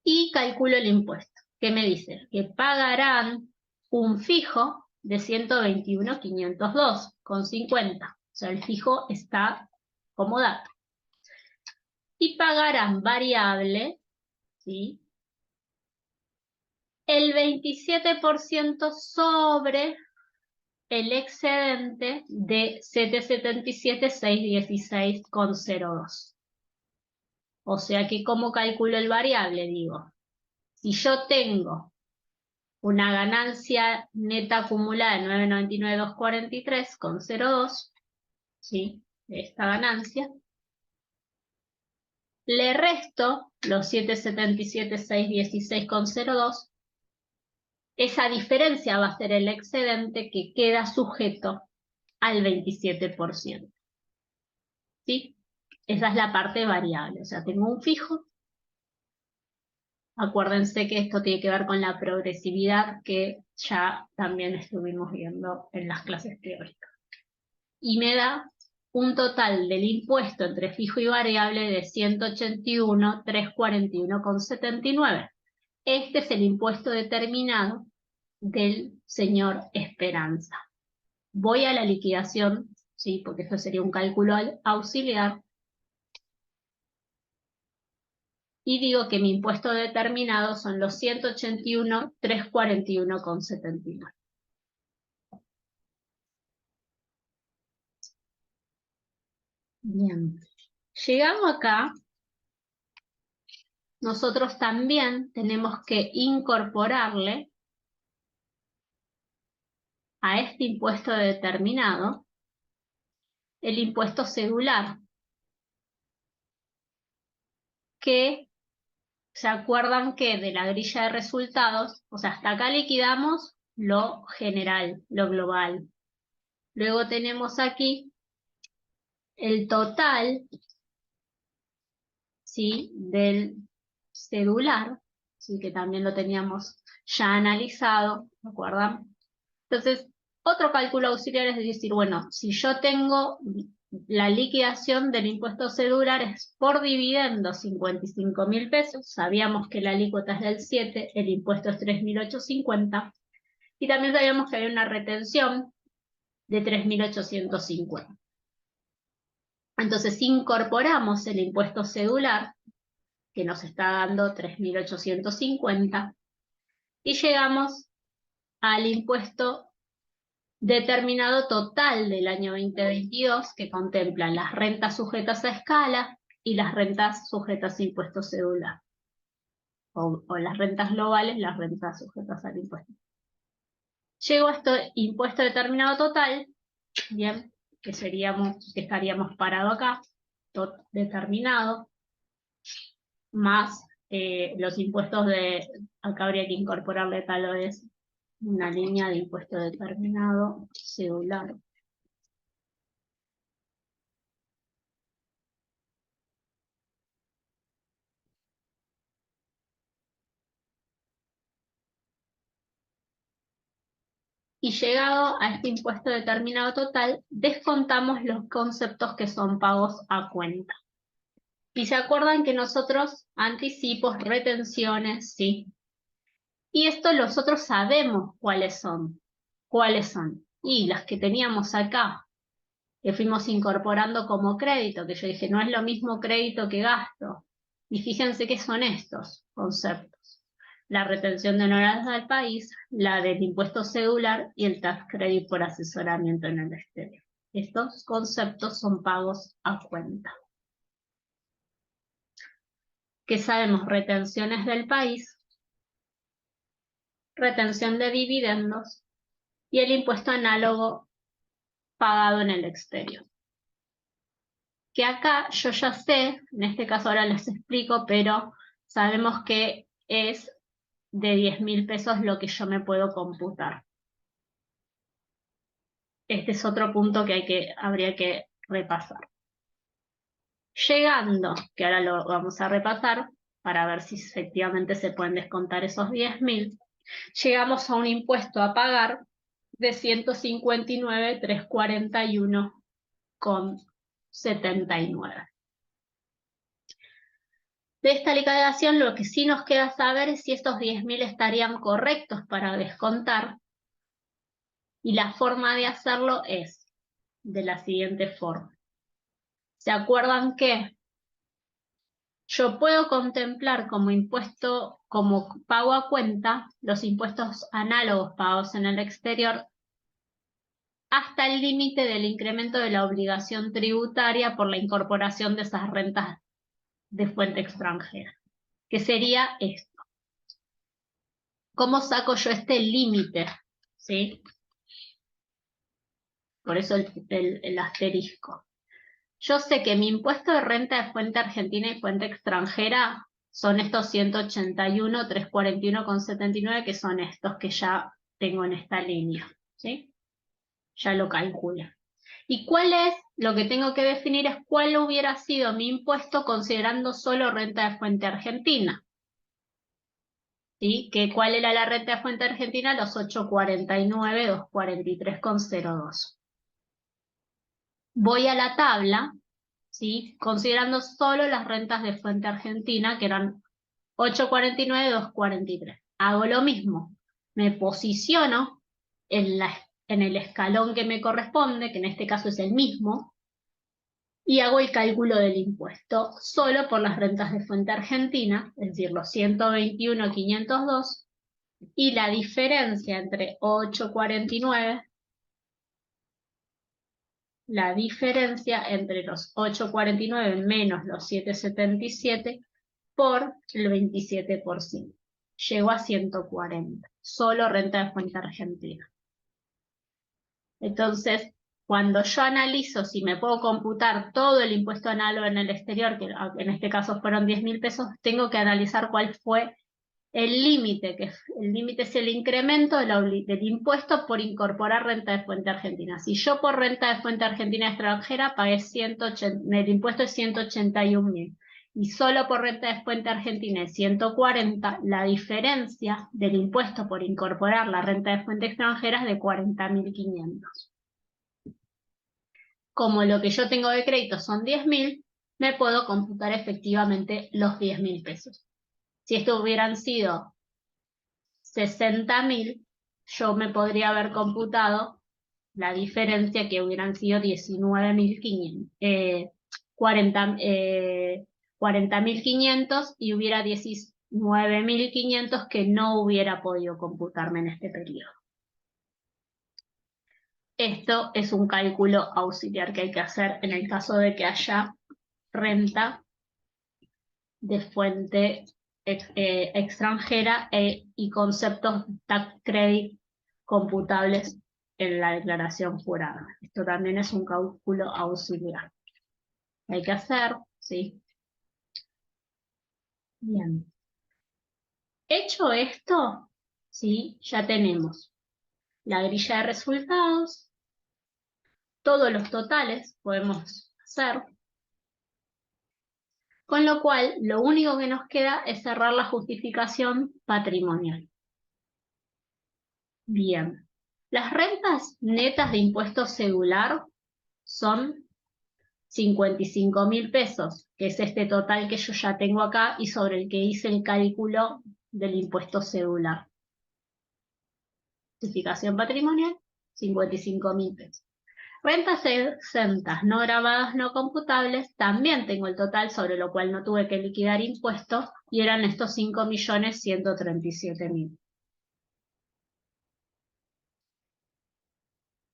Y calculo el impuesto. ¿Qué me dice? Que pagarán un fijo de 121.502,50. O sea, el fijo está como dato. Y pagarán variable, ¿sí?, el 27% sobre el excedente de 777.616,02. O sea que, ¿cómo calculo el variable? Digo, si yo tengo una ganancia neta acumulada de 999.243,02, ¿sí?, de esta ganancia, le resto los 777.616,02. Esa diferencia va a ser el excedente que queda sujeto al 27%. ¿Sí? Esa es la parte variable. O sea, tengo un fijo. Acuérdense que esto tiene que ver con la progresividad que ya también estuvimos viendo en las clases teóricas. Y me da un total del impuesto entre fijo y variable de 181.341,79. Este es el impuesto determinado del señor Esperanza. Voy a la liquidación, ¿sí?, porque esto sería un cálculo auxiliar, y digo que mi impuesto determinado son los 181.341,79. Bien, llegado acá, nosotros también tenemos que incorporarle a este impuesto determinado el impuesto cedular, que se acuerdan que de la grilla de resultados, o sea, hasta acá liquidamos lo general, lo global. Luego tenemos aquí el total, ¿sí?, del cedular, ¿sí?, que también lo teníamos ya analizado, ¿de acuerdo? Entonces, otro cálculo auxiliar es decir, bueno, si yo tengo la liquidación del impuesto cedular es por dividendo 55.000 pesos, sabíamos que la alícuota es del 7, el impuesto es 3.850, y también sabíamos que había una retención de 3.850. Entonces incorporamos el impuesto cedular, que nos está dando 3.850, y llegamos al impuesto determinado total del año 2022, que contemplan las rentas sujetas a escala y las rentas sujetas a impuesto cedular. O las rentas globales, las rentas sujetas al impuesto. Llego a este impuesto determinado total, bien, que estaríamos parado acá, determinado, más los impuestos acá habría que incorporarle tal vez una línea de impuesto determinado cedular. Y llegado a este impuesto determinado total, descontamos los conceptos que son pagos a cuenta. Y se acuerdan que nosotros, anticipos, retenciones, ¿sí? Y esto nosotros sabemos cuáles son. ¿Cuáles son? Y las que teníamos acá, que fuimos incorporando como crédito, que yo dije, no es lo mismo crédito que gasto. Y fíjense que son estos conceptos: la retención de honorarios del país, la del impuesto cedular y el tax credit por asesoramiento en el exterior. Estos conceptos son pagos a cuenta. ¿Qué sabemos? Retenciones del país, retención de dividendos y el impuesto análogo pagado en el exterior. Que acá yo ya sé, en este caso ahora les explico, pero sabemos que es de 10.000 pesos lo que yo me puedo computar. Este es otro punto que habría que repasar. Llegando, que ahora lo vamos a repasar para ver si efectivamente se pueden descontar esos 10.000, llegamos a un impuesto a pagar de 159.341,79. De esta liquidación lo que sí nos queda saber es si estos 10.000 estarían correctos para descontar, y la forma de hacerlo es de la siguiente forma. ¿Se acuerdan que yo puedo contemplar como impuesto, como pago a cuenta, los impuestos análogos pagados en el exterior hasta el límite del incremento de la obligación tributaria por la incorporación de esas rentas de fuente extranjera, que sería esto? ¿Cómo saco yo este límite? ¿Sí? Por eso el asterisco. Yo sé que mi impuesto de renta de fuente argentina y fuente extranjera son estos 181.341,79, que son estos que ya tengo en esta línea, ¿sí? Ya lo calculo. ¿Y cuál es? Lo que tengo que definir es cuál hubiera sido mi impuesto considerando solo renta de fuente argentina. ¿Sí? ¿Cuál era la renta de fuente argentina? Los 849.243,02. Voy a la tabla, ¿sí? Considerando solo las rentas de fuente argentina, que eran 849.243. Hago lo mismo. Me posiciono en el escalón que me corresponde, que en este caso es el mismo, y hago el cálculo del impuesto solo por las rentas de fuente argentina, es decir, los 121.502, y la diferencia entre 849, la diferencia entre los 849 menos los 777 por el 27%. Llego a 140, solo renta de fuente argentina. Entonces, cuando yo analizo si me puedo computar todo el impuesto análogo en el exterior, que en este caso fueron 10.000 pesos, tengo que analizar cuál fue el límite, que el límite es el incremento del impuesto por incorporar renta de fuente argentina. Si yo por renta de fuente argentina extranjera pagué 180, el impuesto es 181.000, y solo por renta de fuente argentina es 140, la diferencia del impuesto por incorporar la renta de fuente extranjera es de 40.500. Como lo que yo tengo de crédito son 10.000, me puedo computar efectivamente los 10.000 pesos. Si esto hubieran sido 60.000, yo me podría haber computado la diferencia, que hubieran sido 19.500, 40.500, y hubiera 19.500 que no hubiera podido computarme en este periodo. Esto es un cálculo auxiliar que hay que hacer en el caso de que haya renta de fuente extranjera y conceptos tax credit computables en la declaración jurada. Esto también es un cálculo auxiliar. Hay que hacer, ¿sí? Bien. Hecho esto, ¿sí? Ya tenemos la grilla de resultados, todos los totales podemos hacer, con lo cual lo único que nos queda es cerrar la justificación patrimonial. Bien. Las rentas netas de impuesto cedular son 55.000 pesos, que es este total que yo ya tengo acá y sobre el que hice el cálculo del impuesto cedular. Justificación patrimonial, 55.000 pesos. Rentas exentas, no grabadas, no computables, también tengo el total sobre lo cual no tuve que liquidar impuestos y eran estos 5.137.000.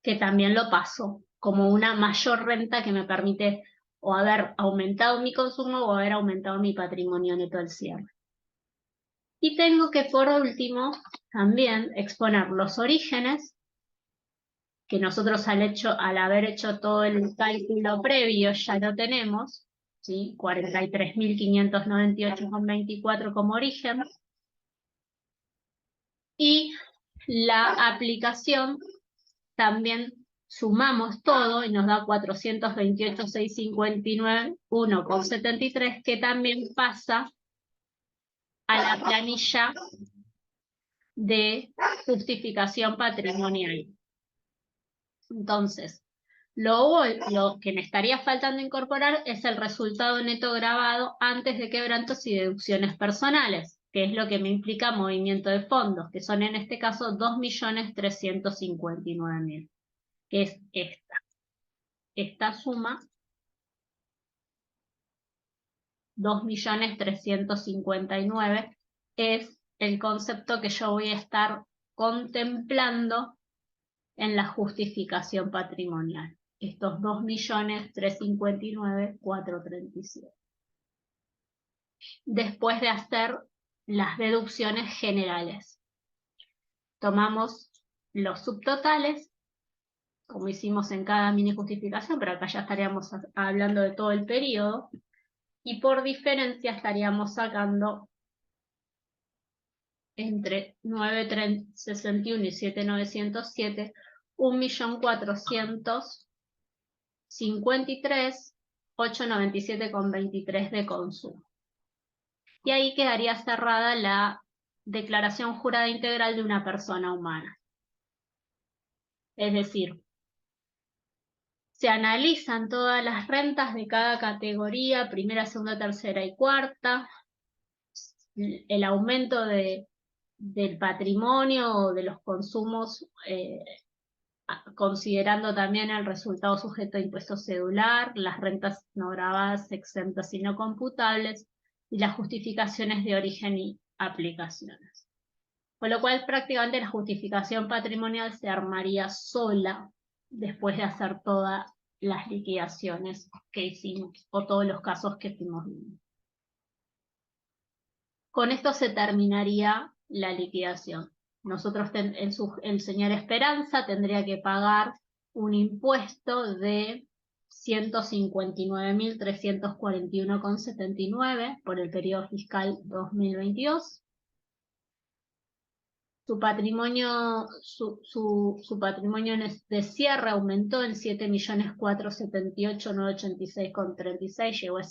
Que también lo paso como una mayor renta que me permite o haber aumentado mi consumo o haber aumentado mi patrimonio neto al cierre. Y tengo que, por último, también exponer los orígenes, que nosotros al haber hecho todo el cálculo previo ya lo tenemos, ¿sí? 43.598,24 como origen. Y la aplicación también sumamos todo y nos da 428.659.1,73, que también pasa a la planilla de justificación patrimonial. Entonces, lo que me estaría faltando incorporar es el resultado neto grabado antes de quebrantos y deducciones personales, que es lo que me implica movimiento de fondos, que son en este caso 2.359.000, que es esta. Esta suma 2.359.000 es el concepto que yo voy a estar contemplando en la justificación patrimonial. Estos 2.359.437. Después de hacer las deducciones generales. Tomamos los subtotales, como hicimos en cada mini justificación, pero acá ya estaríamos hablando de todo el periodo. Y por diferencia estaríamos sacando entre 9.361 y 7.907, 1.453.897,23 de consumo. Y ahí quedaría cerrada la declaración jurada integral de una persona humana. Es decir, se analizan todas las rentas de cada categoría, primera, segunda, tercera y cuarta, el aumento del patrimonio o de los consumos, considerando también el resultado sujeto a impuesto cedular, las rentas no grabadas, exentas y no computables, y las justificaciones de origen y aplicaciones. Con lo cual prácticamente la justificación patrimonial se armaría sola después de hacer todas las liquidaciones que hicimos o todos los casos que fuimos viendo. Con esto se terminaría la liquidación. Nosotros, el señor Esperanza tendría que pagar un impuesto de 159.341,79 por el periodo fiscal 2022. Su patrimonio de cierre aumentó en 7.478.986,36, llegó a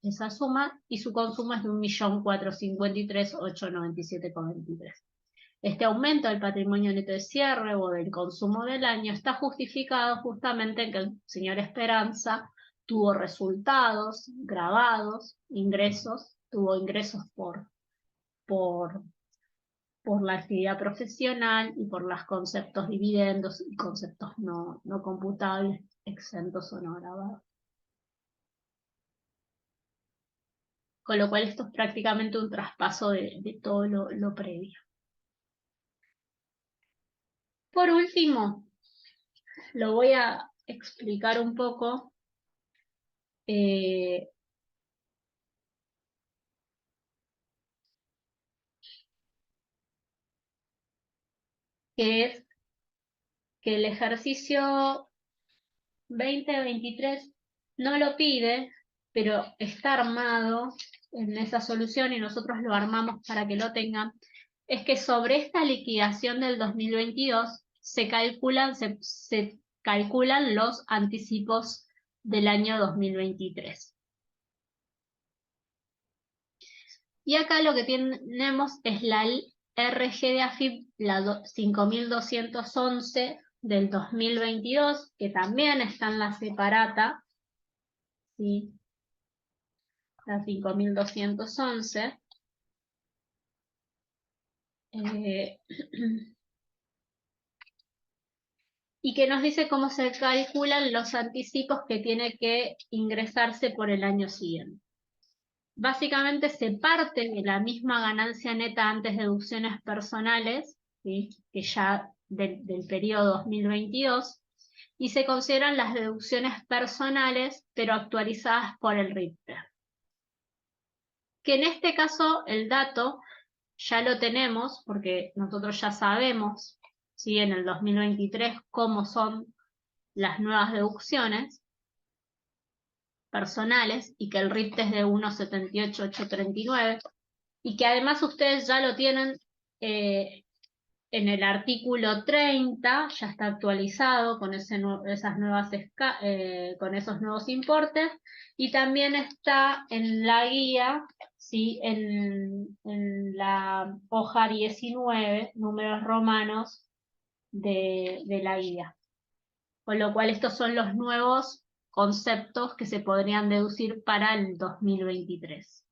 esa suma, y su consumo es de 1.453.897,23. Este aumento del patrimonio neto de cierre o del consumo del año está justificado justamente en que el señor Esperanza tuvo resultados grabados, tuvo ingresos por la actividad profesional y por los conceptos dividendos y conceptos no computables, exentos o no grabados. Con lo cual esto es prácticamente un traspaso de todo lo previo. Por último, lo voy a explicar un poco que es que el ejercicio 2023 no lo pide, pero está armado en esa solución y nosotros lo armamos para que lo tengan. Es que sobre esta liquidación del 2022 se calculan los anticipos del año 2023. Y acá lo que tenemos es la RG de AFIP, la 5211 del 2022, que también está en la separata, ¿sí? La 5211. y que nos dice cómo se calculan los anticipos que tiene que ingresarse por el año siguiente. Básicamente se parte de la misma ganancia neta antes de deducciones personales, ¿sí? Que ya del periodo 2022, y se consideran las deducciones personales, pero actualizadas por el RIPTE. Que en este caso el dato ya lo tenemos, porque nosotros ya sabemos, ¿sí? En el 2023 cómo son las nuevas deducciones personales, y que el RIPTE es de 1.78.839, y que además ustedes ya lo tienen en el artículo 30, ya está actualizado con, con esos nuevos importes, y también está en la guía, ¿sí? en la hoja 19, números romanos de la guía. Con lo cual estos son los nuevos conceptos que se podrían deducir para el 2023.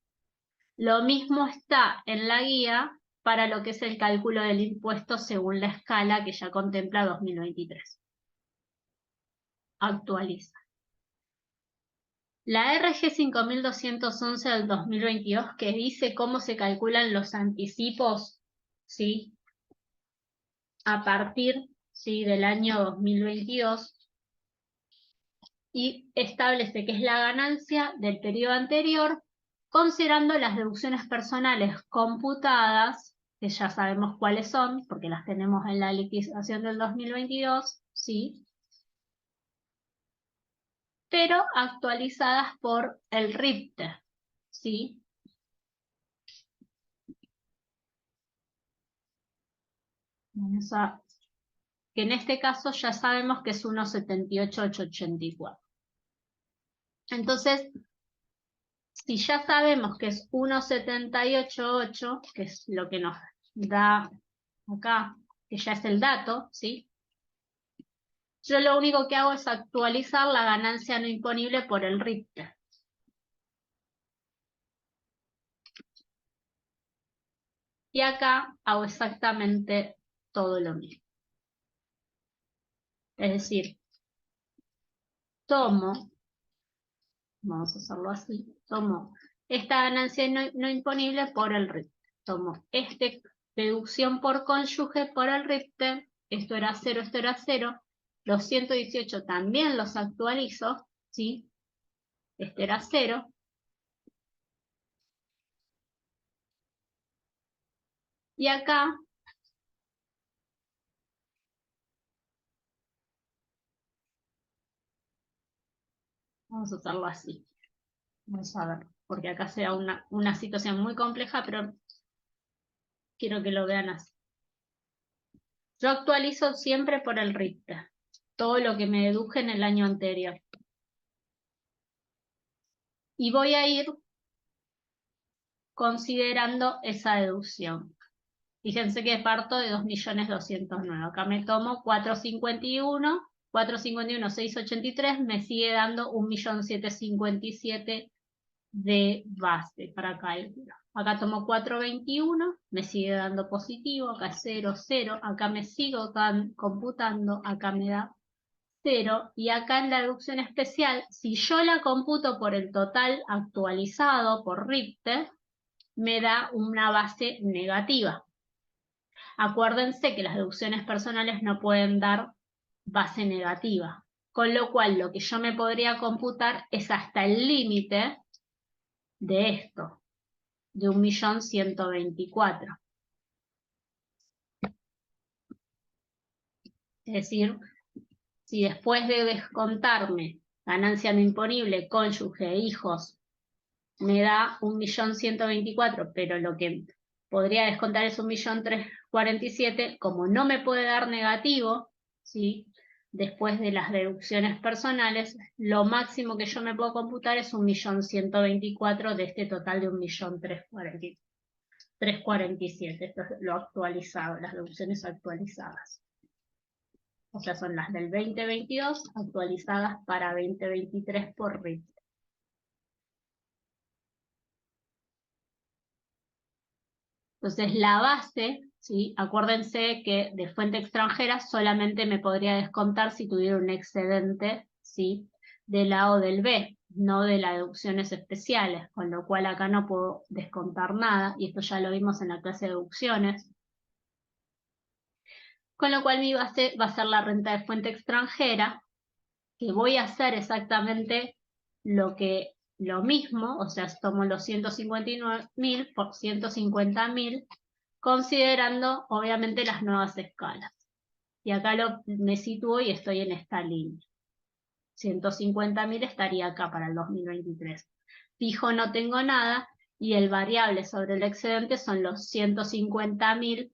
Lo mismo está en la guía para lo que es el cálculo del impuesto según la escala que ya contempla 2023. Actualiza. La RG 5211 del 2022, que dice cómo se calculan los anticipos, ¿sí? A partir, ¿sí? del año 2022, y establece que es la ganancia del periodo anterior, considerando las deducciones personales computadas, que ya sabemos cuáles son, porque las tenemos en la liquidación del 2022, ¿sí? Pero actualizadas por el RIPTE, ¿sí? Que en este caso ya sabemos que es 1.78.884. Entonces, si ya sabemos que es 1.78.8, que es lo que nos da acá, que ya es el dato, ¿sí? Yo lo único que hago es actualizar la ganancia no imponible por el RIPTE. Y acá hago exactamente todo lo mismo. Es decir, tomo, vamos a hacerlo así, tomo esta ganancia no imponible por el RIPTE. Tomo deducción por cónyuge por el RIPTE, esto era 0, esto era 0. Los 118 también los actualizo, ¿sí? Este era 0. Y acá vamos a hacerlo así. Vamos a ver, porque acá sea una situación muy compleja, pero quiero que lo vean así. Yo actualizo siempre por el RIPTE, todo lo que me deduje en el año anterior. Y voy a ir considerando esa deducción. Fíjense que parto de 2.209.000. Acá me tomo 451.683, me sigue dando 1.757.000 de base para cálculo. Acá tomo 421, me sigue dando positivo, acá 0, 0, acá me sigo computando, acá me da 0, y acá en la deducción especial, si yo la computo por el total actualizado por RIPTE, me da una base negativa. Acuérdense que las deducciones personales no pueden dar base negativa, con lo cual lo que yo me podría computar es hasta el límite de esto, de 1.124.000. Es decir, si después de descontarme ganancia no imponible, cónyuge, hijos, me da 1.124.000, pero lo que podría descontar es 1.347.000, como no me puede dar negativo, ¿sí? Después de las deducciones personales, lo máximo que yo me puedo computar es 1.124.000 de este total de 1.347.000. Esto es lo actualizado, las deducciones actualizadas. O sea, son las del 2022 actualizadas para 2023 por RIT. Entonces, la base ¿sí? Acuérdense que de fuente extranjera solamente me podría descontar si tuviera un excedente, ¿sí? Del A o del B, no de las deducciones especiales, con lo cual acá no puedo descontar nada, y esto ya lo vimos en la clase de deducciones. Con lo cual mi base va a ser la renta de fuente extranjera, que voy a hacer exactamente lo mismo, o sea, tomo los 159.000 por 150.000, considerando obviamente las nuevas escalas. Y acá me sitúo y estoy en esta línea. 150.000 estaría acá para el 2023. Fijo no tengo nada y el variable sobre el excedente son los 150.000.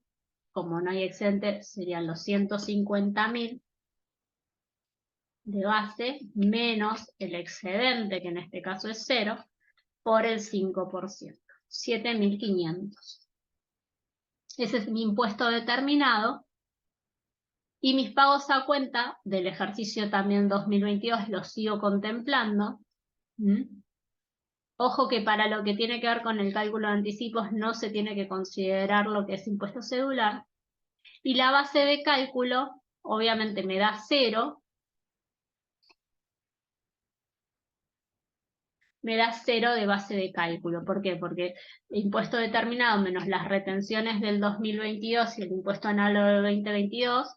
Como no hay excedente, serían los 150.000 de base menos el excedente, que en este caso es 0, por el 5%, 7.500. Ese es mi impuesto determinado. Y mis pagos a cuenta del ejercicio también 2022 los sigo contemplando. Ojo que para lo que tiene que ver con el cálculo de anticipos no se tiene que considerar lo que es impuesto cedular. Y la base de cálculo obviamente me da 0. Me da 0 de base de cálculo. ¿Por qué? Porque el impuesto determinado menos las retenciones del 2022 y el impuesto análogo del 2022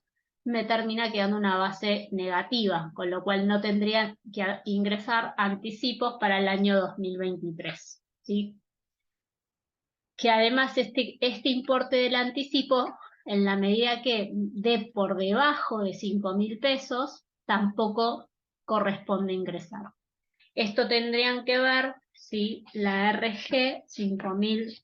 me termina quedando una base negativa, con lo cual no tendría que ingresar anticipos para el año 2023. ¿Sí? Que además este importe del anticipo, en la medida que dé por debajo de 5.000 pesos, tampoco corresponde ingresar. Esto tendrían que ver si la RG 5.000,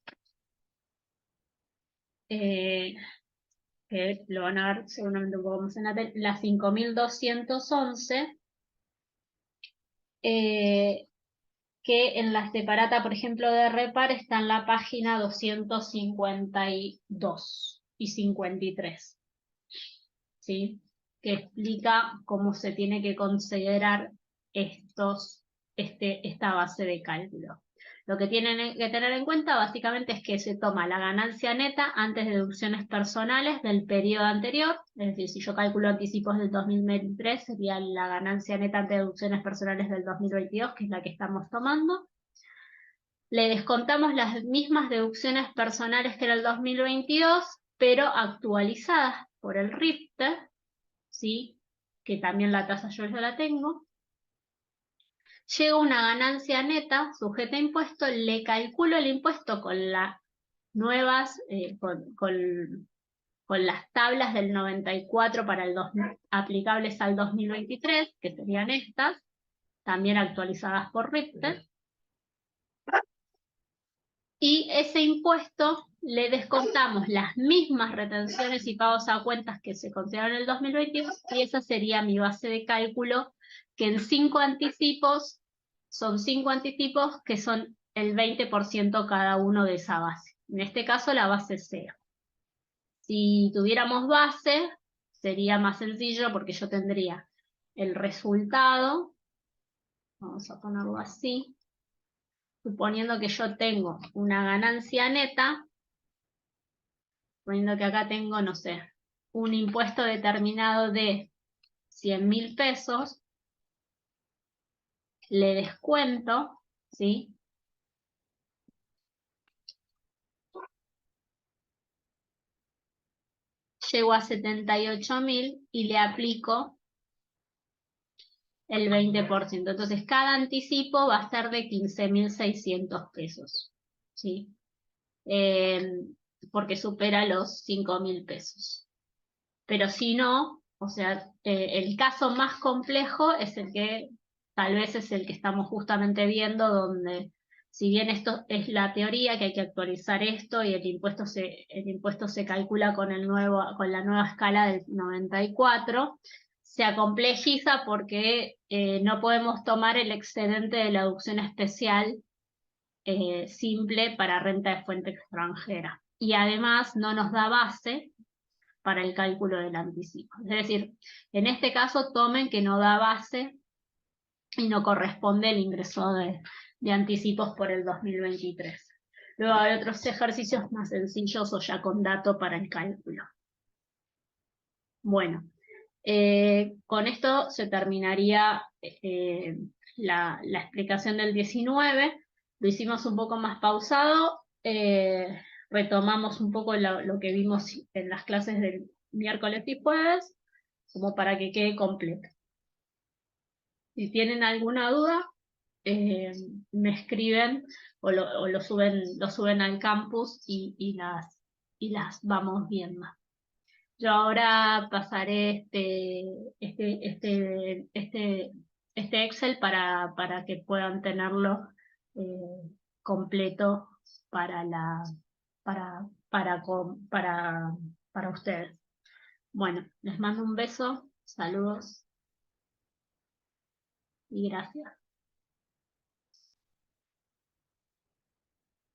que lo van a ver seguramente un poco más en la 5.211, que en la separata, por ejemplo, de Repar está en la página 252 y 53, ¿sí? Que explica cómo se tiene que considerar esta base de cálculo. Lo que tienen que tener en cuenta básicamente es que se toma la ganancia neta antes de deducciones personales del periodo anterior, es decir, si yo calculo anticipos del 2023, sería la ganancia neta antes de deducciones personales del 2022, que es la que estamos tomando. Le descontamos las mismas deducciones personales que era el 2022, pero actualizadas por el RIPTE, ¿sí? Que también la tasa yo ya la tengo. Llega una ganancia neta sujeta a impuesto, le calculo el impuesto con las nuevas, con las tablas del 94 para aplicables al 2023, que serían estas, también actualizadas por RIPTE. Y ese impuesto le descontamos las mismas retenciones y pagos a cuentas que se consideraron en el 2022, y esa sería mi base de cálculo, que en 5 anticipos, son 5 anticipos que son el 20% cada uno de esa base. En este caso la base es 0. Si tuviéramos base, sería más sencillo porque yo tendría el resultado, vamos a ponerlo así, suponiendo que yo tengo una ganancia neta, suponiendo que acá tengo, no sé, un impuesto determinado de 100.000 pesos, le descuento, ¿sí? Llego a 78.000 y le aplico el 20%. Entonces, cada anticipo va a ser de 15.600 pesos, ¿sí? Porque supera los 5.000 pesos. Pero si no, o sea, el caso más complejo es el que tal vez es el que estamos justamente viendo, donde si bien esto es la teoría, que hay que actualizar esto y el impuesto se calcula con la nueva escala del 94, se acomplejiza porque no podemos tomar el excedente de la deducción especial simple para renta de fuente extranjera. Y además no nos da base para el cálculo del anticipo. Es decir, en este caso tomen que no da base y no corresponde el ingreso de anticipos por el 2023. Luego hay otros ejercicios más sencillos o ya con dato para el cálculo. Bueno, con esto se terminaría la explicación del 19. Lo hicimos un poco más pausado. Retomamos un poco lo que vimos en las clases del miércoles y jueves, como para que quede completo. Si tienen alguna duda, eh, me escriben o lo suben al campus y las vamos viendo. Yo ahora pasaré este Excel para que puedan tenerlo completo para para ustedes. Bueno, les mando un beso, saludos y gracias.